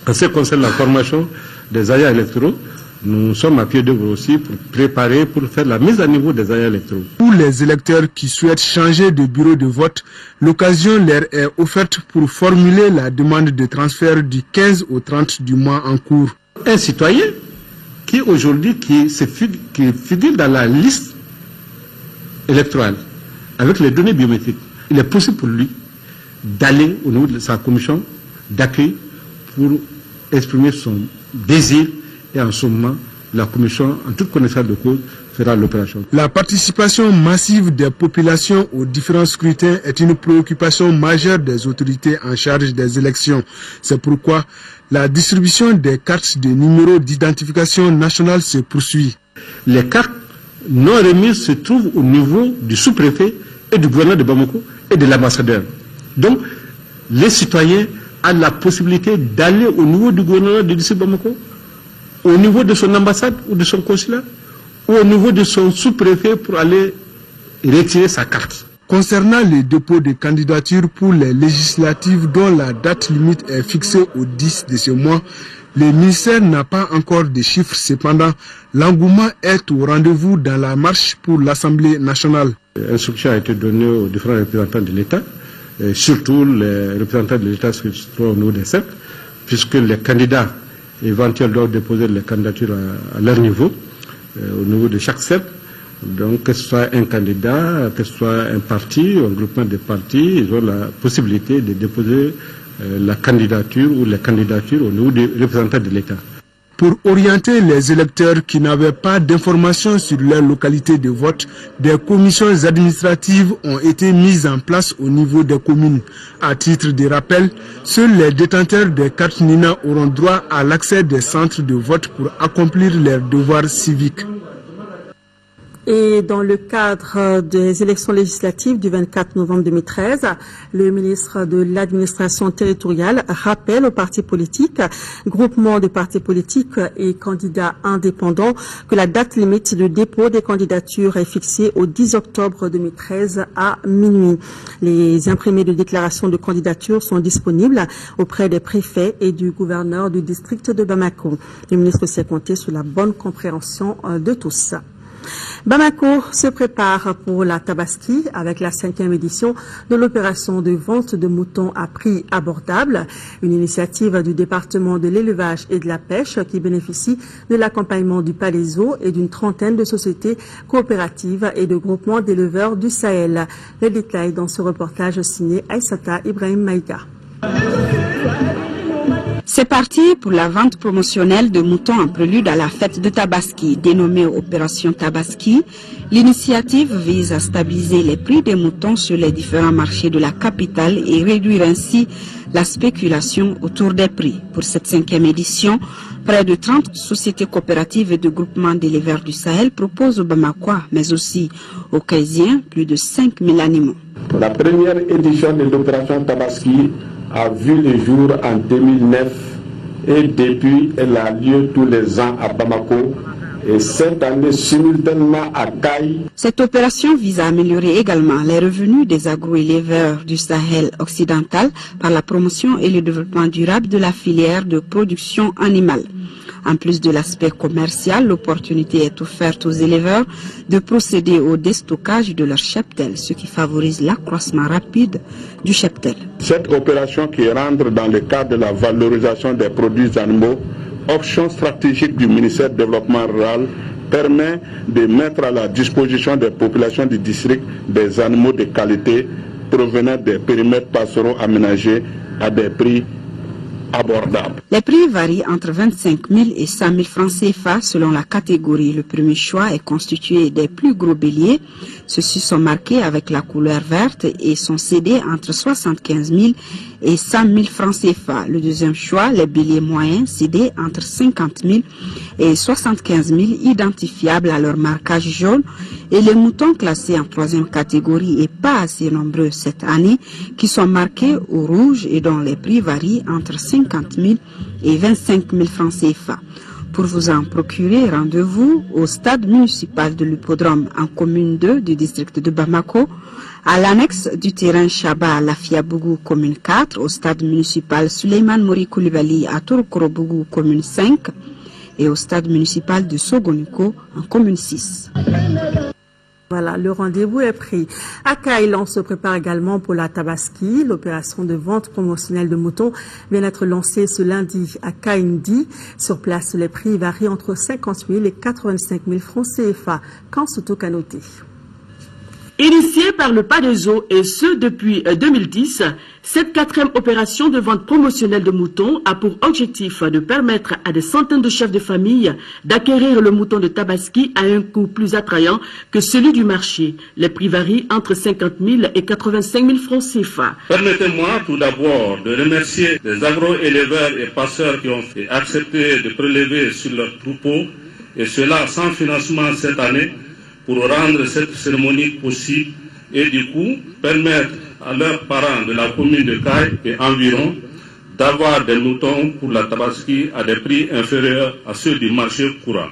En ce qui concerne la formation des agents électoraux, nous sommes à pied d'œuvre aussi pour préparer, pour faire la mise à niveau des agents électoraux. Pour les électeurs qui souhaitent changer de bureau de vote, l'occasion leur est offerte pour formuler la demande de transfert du 15 au 30 du mois en cours. Un citoyen qui aujourd'hui qui figure dans la liste électorale avec les données biométriques, il est possible pour lui d'aller au niveau de sa commission d'accueil pour exprimer son désir et en ce moment la commission, en toute connaissance de cause, fera l'opération. La participation massive des populations aux différents scrutins est une préoccupation majeure des autorités en charge des élections. C'est pourquoi la distribution des cartes de numéros d'identification nationale se poursuit. Les cartes non remises se trouvent au niveau du sous-préfet et du gouverneur de Bamako et de l'ambassadeur. Donc, les citoyens ont la possibilité d'aller au niveau du gouverneur du district de Bamako, au niveau de son ambassade ou de son consulat, ou au niveau de son sous-préfet pour aller retirer sa carte. Concernant le dépôt de candidature pour les législatives dont la date limite est fixée au 10 de ce mois, le ministère n'a pas encore de chiffres. Cependant, l'engouement est au rendez-vous dans la marche pour l'Assemblée nationale. L'instruction a été donnée aux différents représentants de l'État, et surtout les représentants de l'État qui se trouvent au niveau des cercles, puisque les candidats éventuels doivent déposer les candidatures à leur niveau, au niveau de chaque cercle. Donc, que ce soit un candidat, que ce soit un parti, un groupement de partis, ils ont la possibilité de déposer la candidature ou les candidatures au niveau des représentants de l'État. Pour orienter les électeurs qui n'avaient pas d'informations sur leur localité de vote, des commissions administratives ont été mises en place au niveau des communes. À titre de rappel, seuls les détenteurs des cartes Nina auront droit à l'accès des centres de vote pour accomplir leurs devoirs civiques. Et dans le cadre des élections législatives du 24 novembre 2013, le ministre de l'Administration territoriale rappelle aux partis politiques, groupements de partis politiques et candidats indépendants que la date limite de dépôt des candidatures est fixée au 10 octobre 2013 à minuit. Les imprimés de déclaration de candidature sont disponibles auprès des préfets et du gouverneur du district de Bamako. Le ministre s'est compté sur la bonne compréhension de tous. Bamako se prépare pour la Tabaski avec la 5e édition de l'opération de vente de moutons à prix abordable, une initiative du département de l'élevage et de la pêche qui bénéficie de l'accompagnement du Palaiso et d'une trentaine de sociétés coopératives et de groupements d'éleveurs du Sahel. Les détails dans ce reportage signé Aïssata Ibrahim Maïga. C'est parti pour la vente promotionnelle de moutons en prélude à la fête de Tabaski, dénommée Opération Tabaski. L'initiative vise à stabiliser les prix des moutons sur les différents marchés de la capitale et réduire ainsi la spéculation autour des prix. Pour cette 5e édition, près de 30 sociétés coopératives et de groupements d'éleveurs du Sahel proposent aux Bamakois, mais aussi aux Kaisiens, plus de 5000 animaux. La première édition de l'opération Tabaski a vu le jour en 2009 et depuis elle a lieu tous les ans à Bamako et cette année simultanément à Caille. Cette opération vise à améliorer également les revenus des agro-éleveurs du Sahel occidental par la promotion et le développement durable de la filière de production animale. En plus de l'aspect commercial, l'opportunité est offerte aux éleveurs de procéder au déstockage de leur cheptel, ce qui favorise l'accroissement rapide du cheptel. Cette opération qui rentre dans le cadre de la valorisation des produits animaux, option stratégique du ministère du Développement rural, permet de mettre à la disposition des populations du district des animaux de qualité provenant des périmètres pastoraux aménagés à des prix abordables. Les prix varient entre 25 000 et 100 000 francs CFA selon la catégorie. Le premier choix est constitué des plus gros béliers. Ceux-ci sont marqués avec la couleur verte et sont cédés entre 75 000 et 100 000 francs CFA. Le deuxième choix, les béliers moyens, cédés entre 50 000 et 75 000, identifiables à leur marquage jaune. Et les moutons classés en troisième catégorie et pas assez nombreux cette année, qui sont marqués au rouge et dont les prix varient entre 50 000 et 25 000 francs CFA. Pour vous en procurer, rendez-vous au stade municipal de l'hippodrome en commune 2 du district de Bamako, à l'annexe du terrain Chaba à Lafiabougou, commune 4, au stade municipal Suleiman Mori Koulibaly à Tourkorobougou, commune 5, et au stade municipal de Sogoniko en commune 6. Voilà, le rendez-vous est pris. À Kaïl, on se prépare également pour la Tabaski. L'opération de vente promotionnelle de moutons vient d'être lancée ce lundi à Kaindi. Sur place, les prix varient entre 50 000 et 85 000 francs CFA. Quand surtout qu'à noter. Initiée par le Palaiso et ce depuis 2010, cette 4e opération de vente promotionnelle de moutons a pour objectif de permettre à des centaines de chefs de famille d'acquérir le mouton de Tabaski à un coût plus attrayant que celui du marché. Les prix varient entre 50 000 et 85 000 francs CFA. Permettez-moi tout d'abord de remercier les agro-éleveurs et passeurs qui ont accepté de prélever sur leurs troupeaux, et cela sans financement cette année, pour rendre cette cérémonie possible et du coup permettre à leurs parents de la commune de Caille et environ d'avoir des moutons pour la Tabaski à des prix inférieurs à ceux du marché courant.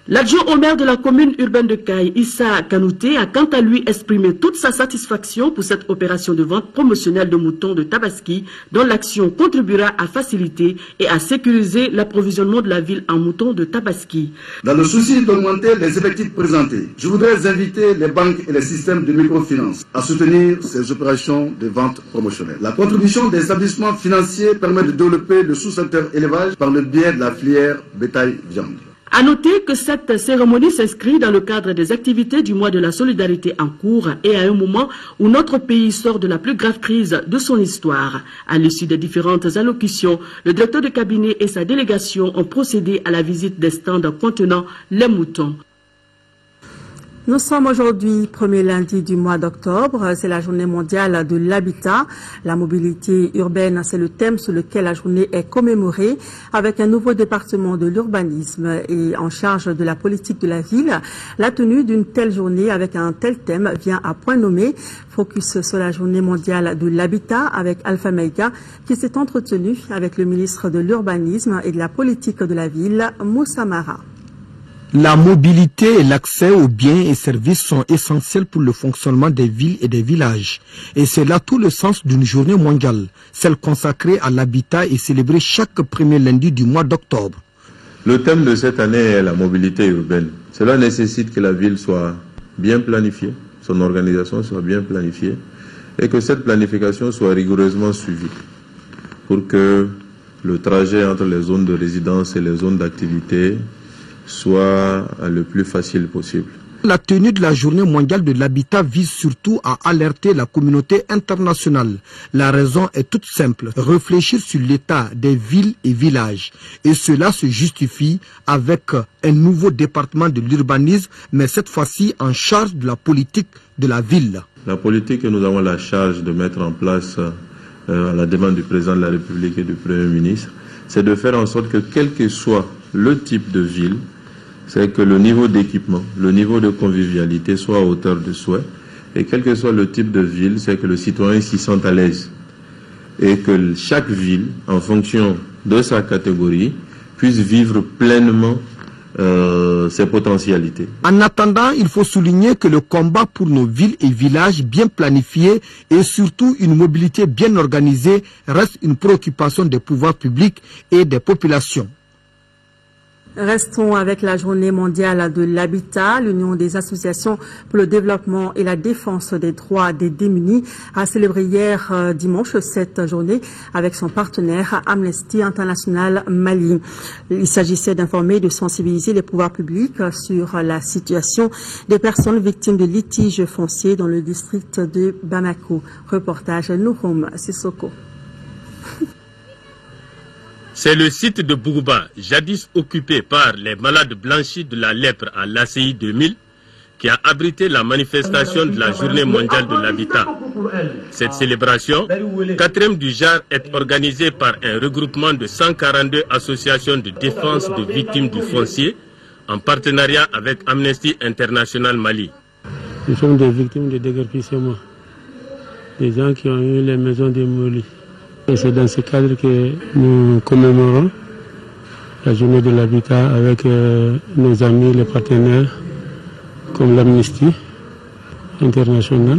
L'adjoint au maire de la commune urbaine de Caille, Issa Kanouté, a quant à lui exprimé toute sa satisfaction pour cette opération de vente promotionnelle de moutons de Tabaski, dont l'action contribuera à faciliter et à sécuriser l'approvisionnement de la ville en moutons de Tabaski. Dans le souci d'augmenter les effectifs présentés, je voudrais inviter les banques et les systèmes de microfinance à soutenir ces opérations de vente promotionnelle. La contribution des établissements financiers permet de développer le sous-secteur élevage par le biais de la filière bétail-viande. À noter que cette cérémonie s'inscrit dans le cadre des activités du mois de la solidarité en cours et à un moment où notre pays sort de la plus grave crise de son histoire. À l'issue des différentes allocutions, le directeur de cabinet et sa délégation ont procédé à la visite des stands contenant les moutons. Nous sommes aujourd'hui, premier lundi du mois d'octobre. C'est la journée mondiale de l'habitat. La mobilité urbaine, c'est le thème sur lequel la journée est commémorée avec un nouveau département de l'urbanisme et en charge de la politique de la ville. La tenue d'une telle journée avec un tel thème vient à point nommé. Focus sur la journée mondiale de l'habitat avec Alpha Meiga qui s'est entretenu avec le ministre de l'urbanisme et de la politique de la ville, Moussa Mara. La mobilité et l'accès aux biens et services sont essentiels pour le fonctionnement des villes et des villages. Et c'est là tout le sens d'une journée mondiale, celle consacrée à l'habitat et célébrée chaque premier lundi du mois d'octobre. Le thème de cette année est la mobilité urbaine. Cela nécessite que la ville soit bien planifiée, son organisation soit bien planifiée et que cette planification soit rigoureusement suivie pour que le trajet entre les zones de résidence et les zones d'activité soit le plus facile possible. La tenue de la journée mondiale de l'habitat vise surtout à alerter la communauté internationale. La raison est toute simple, réfléchir sur l'état des villes et villages. Et cela se justifie avec un nouveau département de l'urbanisme, mais cette fois-ci en charge de la politique de la ville. La politique que nous avons la charge de mettre en place à la demande du président de la République et du Premier ministre, c'est de faire en sorte que quel que soit le type de ville, c'est que le niveau d'équipement, le niveau de convivialité soit à hauteur de souhait. Et quel que soit le type de ville, c'est que le citoyen s'y sente à l'aise. Et que chaque ville, en fonction de sa catégorie, puisse vivre pleinement ses potentialités. En attendant, il faut souligner que le combat pour nos villes et villages bien planifiés et surtout une mobilité bien organisée reste une préoccupation des pouvoirs publics et des populations. Restons avec la journée mondiale de l'habitat. L'Union des associations pour le développement et la défense des droits des démunis a célébré hier dimanche cette journée avec son partenaire Amnesty International Mali. Il s'agissait d'informer et de sensibiliser les pouvoirs publics sur la situation des personnes victimes de litiges fonciers dans le district de Bamako. Reportage Nouroum Sissoko. C'est le site de Bougouba, jadis occupé par les malades blanchis de la lèpre à l'ACI 2000, qui a abrité la manifestation de la Journée mondiale de l'habitat. Cette célébration, 4e du genre, est organisée par un regroupement de 142 associations de défense de victimes du foncier, en partenariat avec Amnesty International Mali. Nous sommes des victimes de déguerpissement, des gens qui ont eu les maisons démolies. Et c'est dans ce cadre que nous commémorons la journée de l'habitat avec nos amis, les partenaires, comme l'Amnesty International.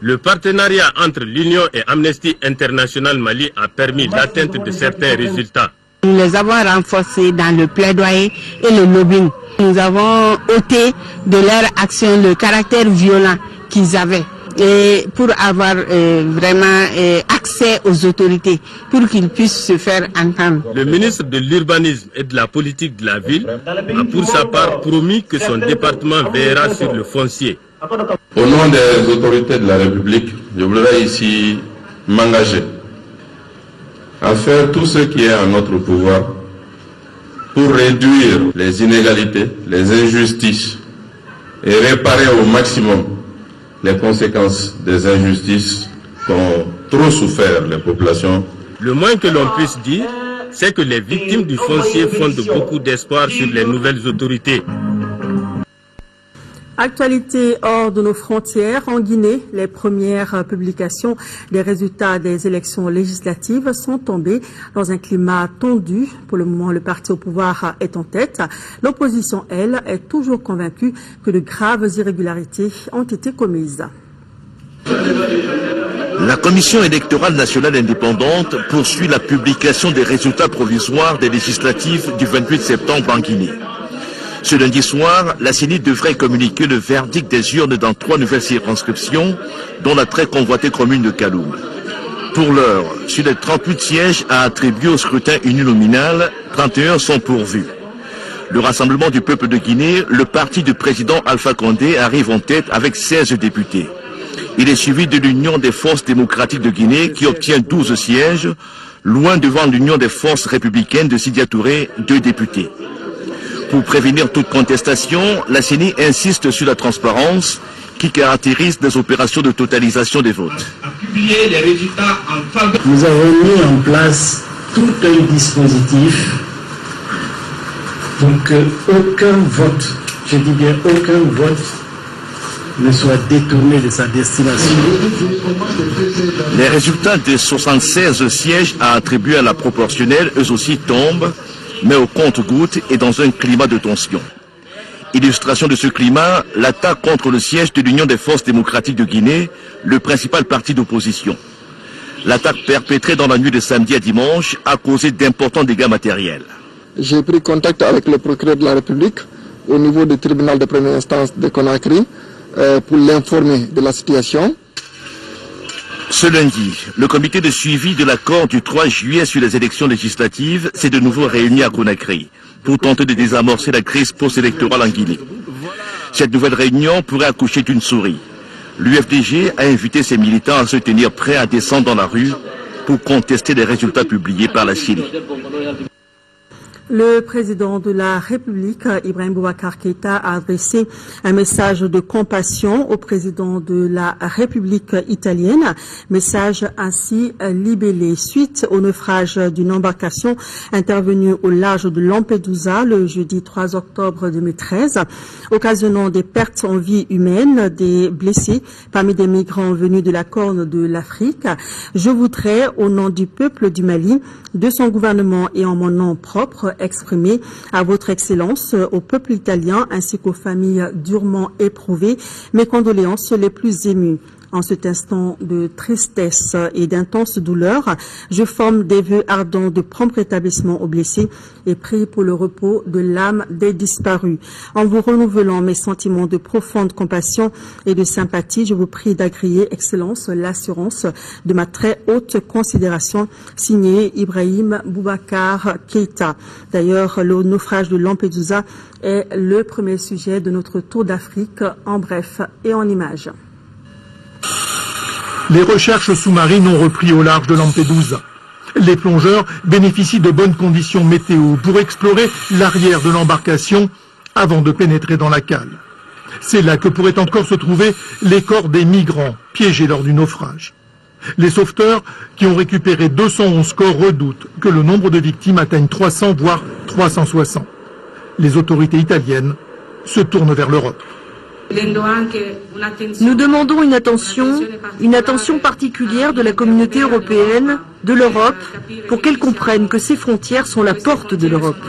Le partenariat entre l'Union et Amnesty International Mali a permis l'atteinte de certains résultats. Nous les avons renforcés dans le plaidoyer et le lobbying. Nous avons ôté de leur action le caractère violent qu'ils avaient. Et pour avoir vraiment accès aux autorités, pour qu'ils puissent se faire entendre. Le ministre de l'Urbanisme et de la politique de la ville a pour sa part promis que son département veillera sur le foncier. Au nom des autorités de la République, je voudrais ici m'engager à faire tout ce qui est en notre pouvoir pour réduire les inégalités, les injustices et réparer au maximum les conséquences des injustices qu'ont trop souffert les populations. Le moins que l'on puisse dire, c'est que les victimes du foncier fondent beaucoup d'espoir sur les nouvelles autorités. Actualité hors de nos frontières, en Guinée, les premières publications des résultats des élections législatives sont tombées dans un climat tendu. Pour le moment, le parti au pouvoir est en tête. L'opposition, elle, est toujours convaincue que de graves irrégularités ont été commises. La Commission électorale nationale indépendante poursuit la publication des résultats provisoires des législatives du 28 septembre en Guinée. Ce lundi soir, la CENI devrait communiquer le verdict des urnes dans 3 nouvelles circonscriptions, dont la très convoitée commune de Kaloum. Pour l'heure, sur les 38 sièges à attribuer au scrutin uninominal, 31 sont pourvus. Le Rassemblement du peuple de Guinée, le parti du président Alpha Condé, arrive en tête avec 16 députés. Il est suivi de l'Union des forces démocratiques de Guinée qui obtient 12 sièges, loin devant l'Union des forces républicaines de Sidia Touré, 2 députés. Pour prévenir toute contestation, la CENI insiste sur la transparence qui caractérise les opérations de totalisation des votes. Nous avons mis en place tout un dispositif pour qu'aucun vote, je dis bien aucun vote, ne soit détourné de sa destination. Les résultats des 76 sièges à attribuer à la proportionnelle, eux aussi tombent, mais au compte-gouttes et dans un climat de tension. Illustration de ce climat, l'attaque contre le siège de l'Union des forces démocratiques de Guinée, le principal parti d'opposition. L'attaque perpétrée dans la nuit de samedi à dimanche a causé d'importants dégâts matériels. J'ai pris contact avec le procureur de la République au niveau du tribunal de première instance de Conakry pour l'informer de la situation. Ce lundi, le comité de suivi de l'accord du 3 juillet sur les élections législatives s'est de nouveau réuni à Conakry pour tenter de désamorcer la crise post-électorale en Guinée. Cette nouvelle réunion pourrait accoucher d'une souris. L'UFDG a invité ses militants à se tenir prêts à descendre dans la rue pour contester les résultats publiés par la CENI. Le président de la République, Ibrahim Boubacar Keïta, a adressé un message de compassion au président de la République italienne, message ainsi libellé suite au naufrage d'une embarcation intervenue au large de Lampedusa le jeudi 3 octobre 2013, occasionnant des pertes en vie humaine, des blessés parmi des migrants venus de la Corne de l'Afrique. Je voudrais, au nom du peuple du Mali, de son gouvernement et en mon nom propre, exprimer à votre Excellence, au peuple italien ainsi qu'aux familles durement éprouvées mes condoléances les plus émues. En cet instant de tristesse et d'intense douleur, je forme des vœux ardents de prompt rétablissement aux blessés et prie pour le repos de l'âme des disparus. En vous renouvelant mes sentiments de profonde compassion et de sympathie, je vous prie d'agréer, Excellence, l'assurance de ma très haute considération. Signé Ibrahim Boubacar Keïta. D'ailleurs, le naufrage de Lampedusa est le premier sujet de notre tour d'Afrique en bref et en images. Les recherches sous-marines ont repris au large de Lampedusa. Les plongeurs bénéficient de bonnes conditions météo pour explorer l'arrière de l'embarcation avant de pénétrer dans la cale. C'est là que pourraient encore se trouver les corps des migrants piégés lors du naufrage. Les sauveteurs, qui ont récupéré 211 corps, redoutent que le nombre de victimes atteigne 300 voire 360. Les autorités italiennes se tournent vers l'Europe. Nous demandons une attention particulière de la communauté européenne, de l'Europe, pour qu'elle comprenne que ses frontières sont la porte de l'Europe.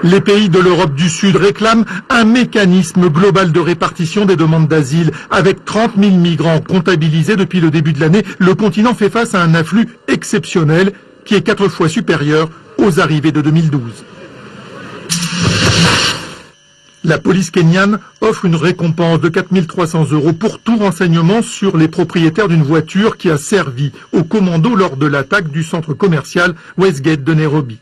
Les pays de l'Europe du Sud réclament un mécanisme global de répartition des demandes d'asile. Avec 30 000 migrants comptabilisés depuis le début de l'année, le continent fait face à un afflux exceptionnel qui est 4 fois supérieur aux arrivées de 2012. La police kenyane offre une récompense de 4 300 € pour tout renseignement sur les propriétaires d'une voiture qui a servi au commando lors de l'attaque du centre commercial Westgate de Nairobi.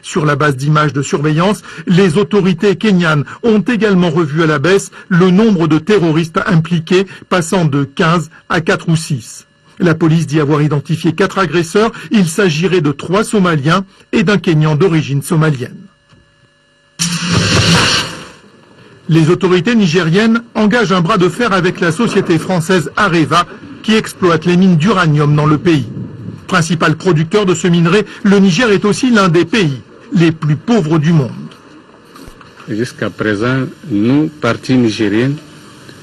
Sur la base d'images de surveillance, les autorités kenyanes ont également revu à la baisse le nombre de terroristes impliqués, passant de 15 à 4 ou 6. La police dit avoir identifié 4 agresseurs. Il s'agirait de 3 Somaliens et d'un Kenyan d'origine somalienne. Les autorités nigériennes engagent un bras de fer avec la société française Areva qui exploite les mines d'uranium dans le pays. Principal producteur de ce minerai, le Niger est aussi l'un des pays les plus pauvres du monde. Jusqu'à présent, nous, parti nigérien,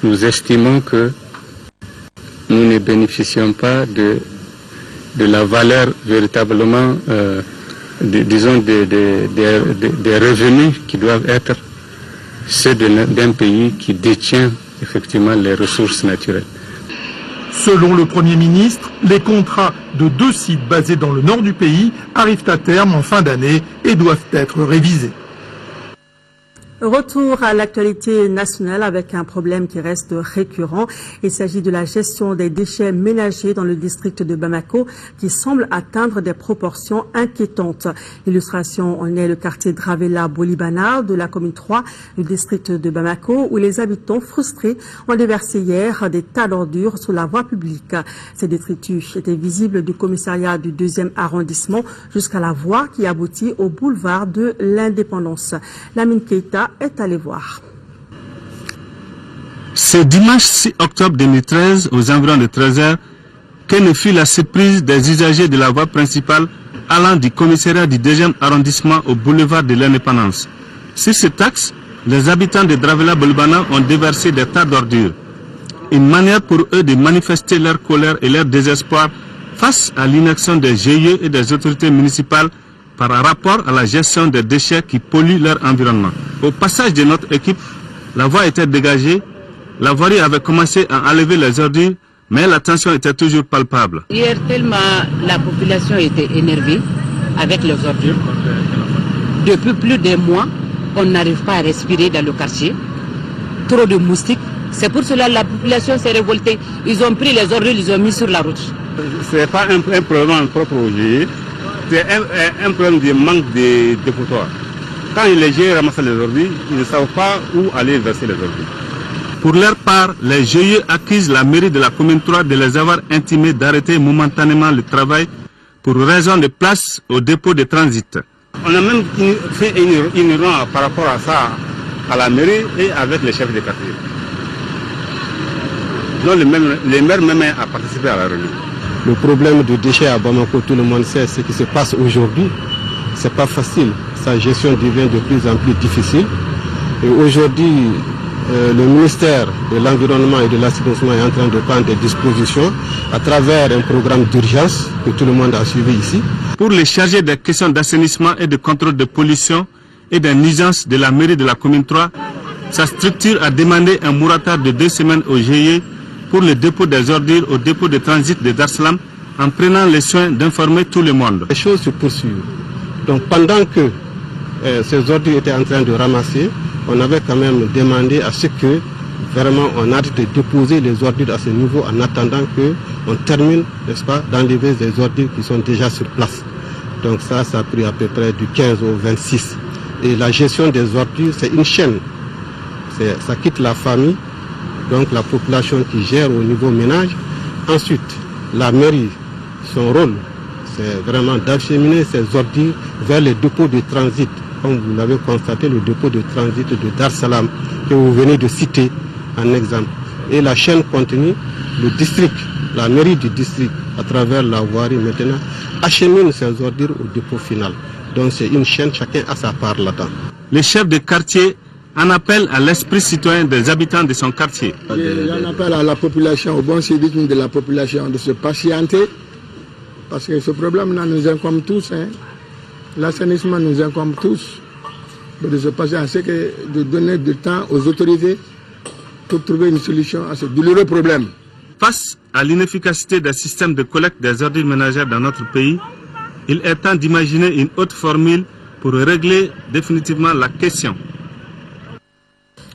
nous estimons que nous ne bénéficions pas de la valeur véritablement, disons, des revenus qui doivent être ceux d'un pays qui détient effectivement les ressources naturelles. Selon le Premier ministre, les contrats de 2 sites basés dans le nord du pays arrivent à terme en fin d'année et doivent être révisés. Retour à l'actualité nationale avec un problème qui reste récurrent. Il s'agit de la gestion des déchets ménagers dans le district de Bamako qui semble atteindre des proportions inquiétantes. L'illustration en est le quartier Dravela Bolibana de la commune 3 du district de Bamako où les habitants frustrés ont déversé hier des tas d'ordures sur la voie publique. Ces détritus étaient visibles du commissariat du 2e arrondissement jusqu'à la voie qui aboutit au boulevard de l'Indépendance. Lamine Keita est allé voir. C'est dimanche 6 octobre 2013, aux environs de 13h, que ne fut la surprise des usagers de la voie principale allant du commissariat du 2e arrondissement au boulevard de l'Indépendance. Sur cet axe, les habitants de Dravela Bolibana ont déversé des tas d'ordures. Une manière pour eux de manifester leur colère et leur désespoir face à l'inaction des GIE et des autorités municipales par rapport à la gestion des déchets qui polluent leur environnement. Au passage de notre équipe, la voie était dégagée, la voirie avait commencé à enlever les ordures, mais la tension était toujours palpable. Hier, tellement la population était énervée avec les ordures. Depuis plus d'un mois, on n'arrive pas à respirer dans le quartier. Trop de moustiques. C'est pour cela que la population s'est révoltée. Ils ont pris les ordures, ils ont mis sur la route. Ce n'est pas un problème propre au GIE. C'est un problème de manque de dépotoir. Quand les GIE ramassent les ordures, ils ne savent pas où aller verser les ordures. Pour leur part, les GIE accusent la mairie de la commune 3 de les avoir intimés d'arrêter momentanément le travail pour raison de place au dépôt de transit. On a même fait une réunion par rapport à ça à la mairie et avec les chefs de quartier. Donc les maires même ont participé à la réunion. Le problème de déchets à Bamako, tout le monde sait ce qui se passe aujourd'hui. C'est pas facile. Sa gestion devient de plus en plus difficile. Et aujourd'hui, le ministère de l'Environnement et de l'Assainissement est en train de prendre des dispositions à travers un programme d'urgence que tout le monde a suivi ici. Pour les chargés des questions d'assainissement et de contrôle de pollution et des nuisances de la mairie de la commune 3, sa structure a demandé un moratoire de 2 semaines au GIE pour le dépôt des ordures au dépôt de transit de Dar Salam en prenant le soin d'informer tout le monde. Les choses se poursuivent. Donc pendant que ces ordures étaient en train de ramasser, on avait quand même demandé à ce que vraiment on arrête de déposer les ordures à ce niveau en attendant qu'on termine, n'est-ce pas, d'enlever les ordures qui sont déjà sur place. Donc ça a pris à peu près du 15 au 26. Et la gestion des ordures, c'est une chaîne. Ça quitte la famille, donc la population qui gère au niveau ménage. Ensuite, la mairie, son rôle, c'est vraiment d'acheminer ces ordures vers les dépôts de transit. Comme vous l'avez constaté, le dépôt de transit de Dar Salam, que vous venez de citer en exemple. Et la chaîne continue, le district, la mairie du district, à travers la voirie maintenant, achemine ces ordures au dépôt final. Donc c'est une chaîne, chacun a sa part là-dedans. Les chefs de quartier en appellent à l'esprit citoyen des habitants de son quartier. J'en appelle à la population, au bon civisme de la population, de se patienter, parce que ce problème-là nous incombe tous. L'assainissement nous incombe tous. De se patienter, c'est que de donner du temps aux autorités pour trouver une solution à ce douloureux problème. Face à l'inefficacité des systèmes de collecte des ordures ménagères dans notre pays, il est temps d'imaginer une autre formule pour régler définitivement la question.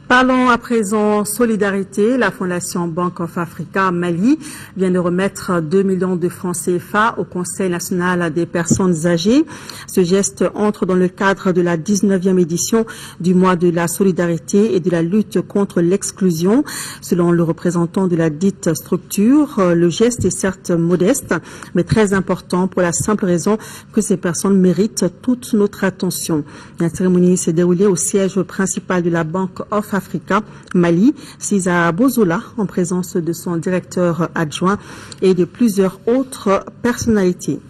Parlons à présent solidarité. La Fondation Bank of Africa Mali vient de remettre 2 millions de francs CFA au Conseil national des personnes âgées. Ce geste entre dans le cadre de la 19e édition du mois de la solidarité et de la lutte contre l'exclusion. Selon le représentant de la dite structure, le geste est certes modeste, mais très important pour la simple raison que ces personnes méritent toute notre attention. La cérémonie s'est déroulée au siège principal de la Bank of Africa, Mali, Cisa Bozola, en présence de son directeur adjoint et de plusieurs autres personnalités.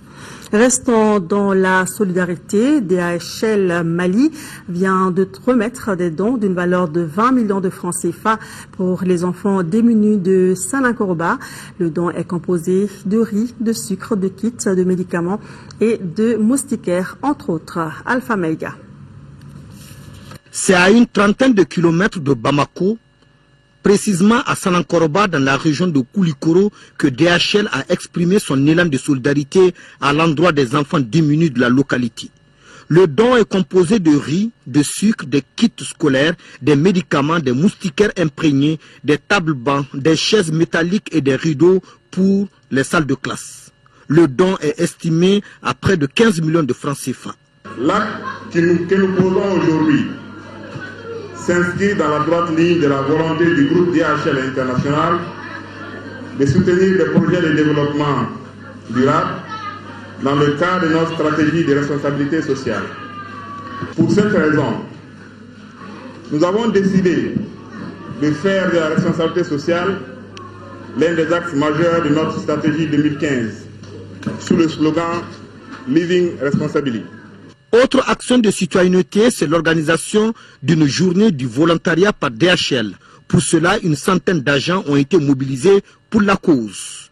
Restons dans la solidarité. DHL Mali vient de remettre des dons d'une valeur de 20 millions de francs CFA pour les enfants démunis de Saint-Lankoroba. Le don est composé de riz, de sucre, de kits, de médicaments et de moustiquaires, entre autres. Alpha Mega. C'est à une trentaine de kilomètres de Bamako, précisément à Saint-Lankoroba, dans la région de Koulikoro, que DHL a exprimé son élan de solidarité à l'endroit des enfants démunis de la localité. Le don est composé de riz, de sucre, des kits scolaires, des médicaments, des moustiquaires imprégnés, des tables-bancs, des chaises métalliques et des rideaux pour les salles de classe. Le don est estimé à près de 15 millions de francs CFA. L'acte que nous posons aujourd'hui s'inscrit dans la droite ligne de la volonté du groupe DHL International de soutenir les projets de développement durable dans le cadre de notre stratégie de responsabilité sociale. Pour cette raison, nous avons décidé de faire de la responsabilité sociale l'un des axes majeurs de notre stratégie 2015, sous le slogan « Living Responsibly ». Autre action de citoyenneté, c'est l'organisation d'une journée du volontariat par DHL. Pour cela, une centaine d'agents ont été mobilisés pour la cause.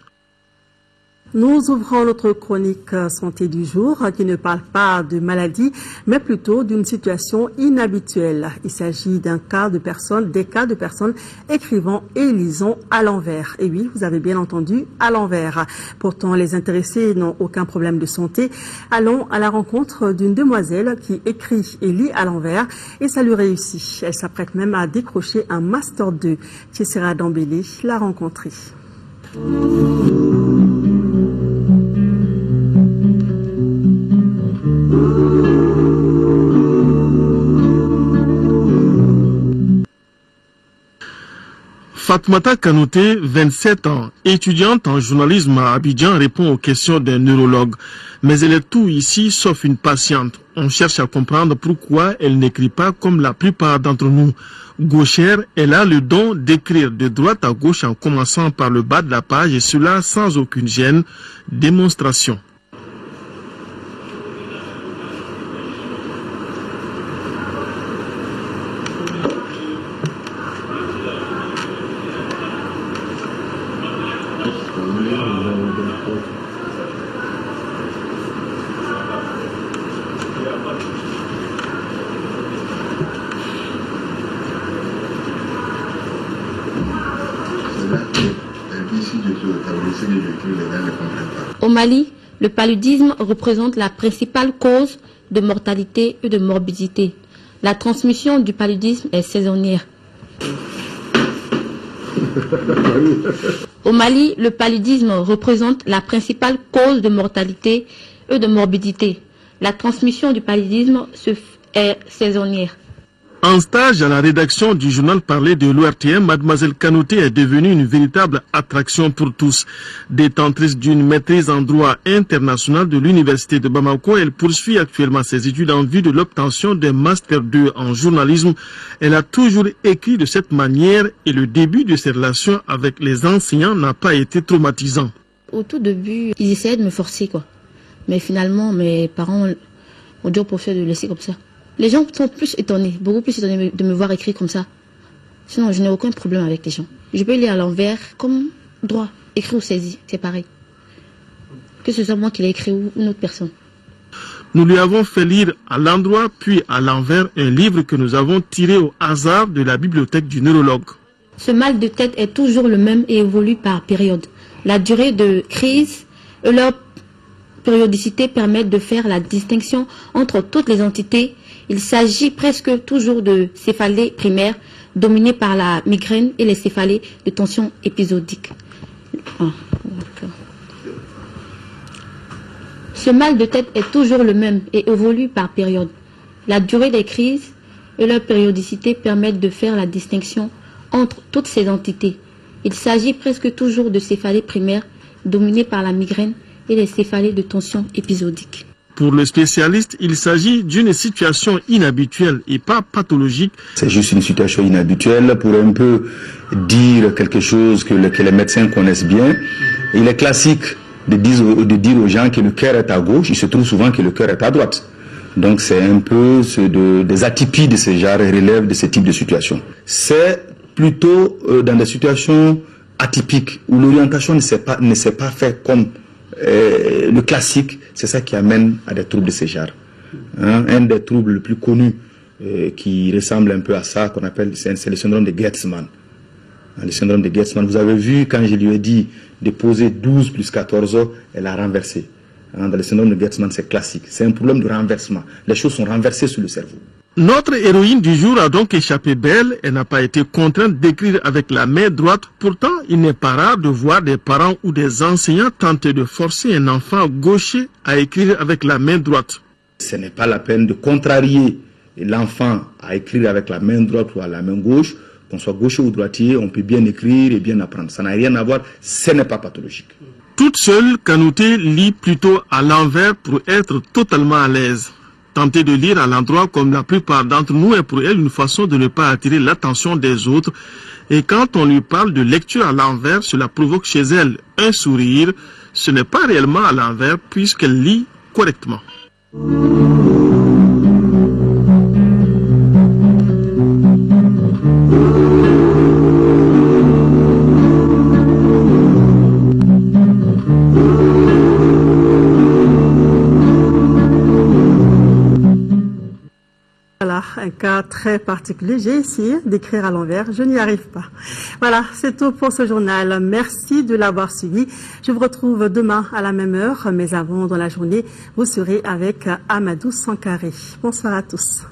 Nous ouvrons notre chronique santé du jour qui ne parle pas de maladie, mais plutôt d'une situation inhabituelle. Il s'agit des cas de personnes écrivant et lisant à l'envers. Et oui, vous avez bien entendu, à l'envers. Pourtant, les intéressés n'ont aucun problème de santé. Allons à la rencontre d'une demoiselle qui écrit et lit à l'envers et ça lui réussit. Elle s'apprête même à décrocher un Master 2. Tchessera Dambélé l'a rencontrée. Fatmata Kanouté, 27 ans, étudiante en journalisme à Abidjan, répond aux questions d'un neurologue. Mais elle est tout ici sauf une patiente. On cherche à comprendre pourquoi elle n'écrit pas comme la plupart d'entre nous. Gauchère, elle a le don d'écrire de droite à gauche en commençant par le bas de la page et cela sans aucune gêne. Démonstration. Au Mali, le paludisme représente la principale cause de mortalité et de morbidité. La transmission du paludisme est saisonnière. Au Mali, le paludisme représente la principale cause de mortalité et de morbidité. La transmission du paludisme est saisonnière. En stage à la rédaction du journal parlé de l'ORTM, Mademoiselle Kanouté est devenue une véritable attraction pour tous. Détentrice d'une maîtrise en droit international de l'université de Bamako, elle poursuit actuellement ses études en vue de l'obtention d'un Master 2 en journalisme. Elle a toujours écrit de cette manière et le début de ses relations avec les enseignants n'a pas été traumatisant. Au tout début, ils essayaient de me forcer, quoi. Mais finalement, mes parents ont dû profiter de laisser comme ça. Les gens sont plus étonnés, beaucoup plus étonnés de me voir écrire comme ça. Sinon, je n'ai aucun problème avec les gens. Je peux lire à l'envers comme droit, écrit ou saisi, c'est pareil. Que ce soit moi qui l'ai écrit ou une autre personne. Nous lui avons fait lire à l'endroit puis à l'envers un livre que nous avons tiré au hasard de la bibliothèque du neurologue. Ce mal de tête est toujours le même et évolue par période. La durée de crise et leur périodicité permettent de faire la distinction entre toutes les entités. Il s'agit presque toujours de céphalées primaires dominées par la migraine et les céphalées de tension épisodique. Ce mal de tête est toujours le même et évolue par période. La durée des crises et leur périodicité permettent de faire la distinction entre toutes ces entités. Il s'agit presque toujours de céphalées primaires dominées par la migraine et les céphalées de tension épisodique. Pour le spécialiste, il s'agit d'une situation inhabituelle et pas pathologique. C'est juste une situation inhabituelle pour un peu dire quelque chose que les médecins connaissent bien. Il est classique de dire aux gens que le cœur est à gauche, il se trouve souvent que le cœur est à droite. Donc c'est un peu des atypies de ce genre relèvent de ce type de situation. C'est plutôt dans des situations atypiques où l'orientation ne s'est pas faite comme le classique, c'est ça qui amène à des troubles de ce genre. Un des troubles les plus connus qui ressemble un peu à ça, qu'on appelle, c'est le syndrome de Gertzmann. Le syndrome de Gertzmann, vous avez vu, quand je lui ai dit de poser 12 plus 14 heures, elle a renversé. Dans le syndrome de Gertzmann, c'est classique. C'est un problème de renversement. Les choses sont renversées sur le cerveau. Notre héroïne du jour a donc échappé belle. Elle n'a pas été contrainte d'écrire avec la main droite. Pourtant, il n'est pas rare de voir des parents ou des enseignants tenter de forcer un enfant gaucher à écrire avec la main droite. Ce n'est pas la peine de contrarier l'enfant à écrire avec la main droite ou à la main gauche. Qu'on soit gaucher ou droitier, on peut bien écrire et bien apprendre. Ça n'a rien à voir, ce n'est pas pathologique. Toute seule, Kanouté lit plutôt à l'envers pour être totalement à l'aise. Tenter de lire à l'endroit comme la plupart d'entre nous est pour elle une façon de ne pas attirer l'attention des autres. Et quand on lui parle de lecture à l'envers, cela provoque chez elle un sourire. Ce n'est pas réellement à l'envers puisqu'elle lit correctement. Voilà, un cas très particulier. J'ai essayé d'écrire à l'envers, je n'y arrive pas. Voilà, c'est tout pour ce journal. Merci de l'avoir suivi. Je vous retrouve demain à la même heure, mais avant, dans la journée, vous serez avec Amadou Sankaré. Bonsoir à tous.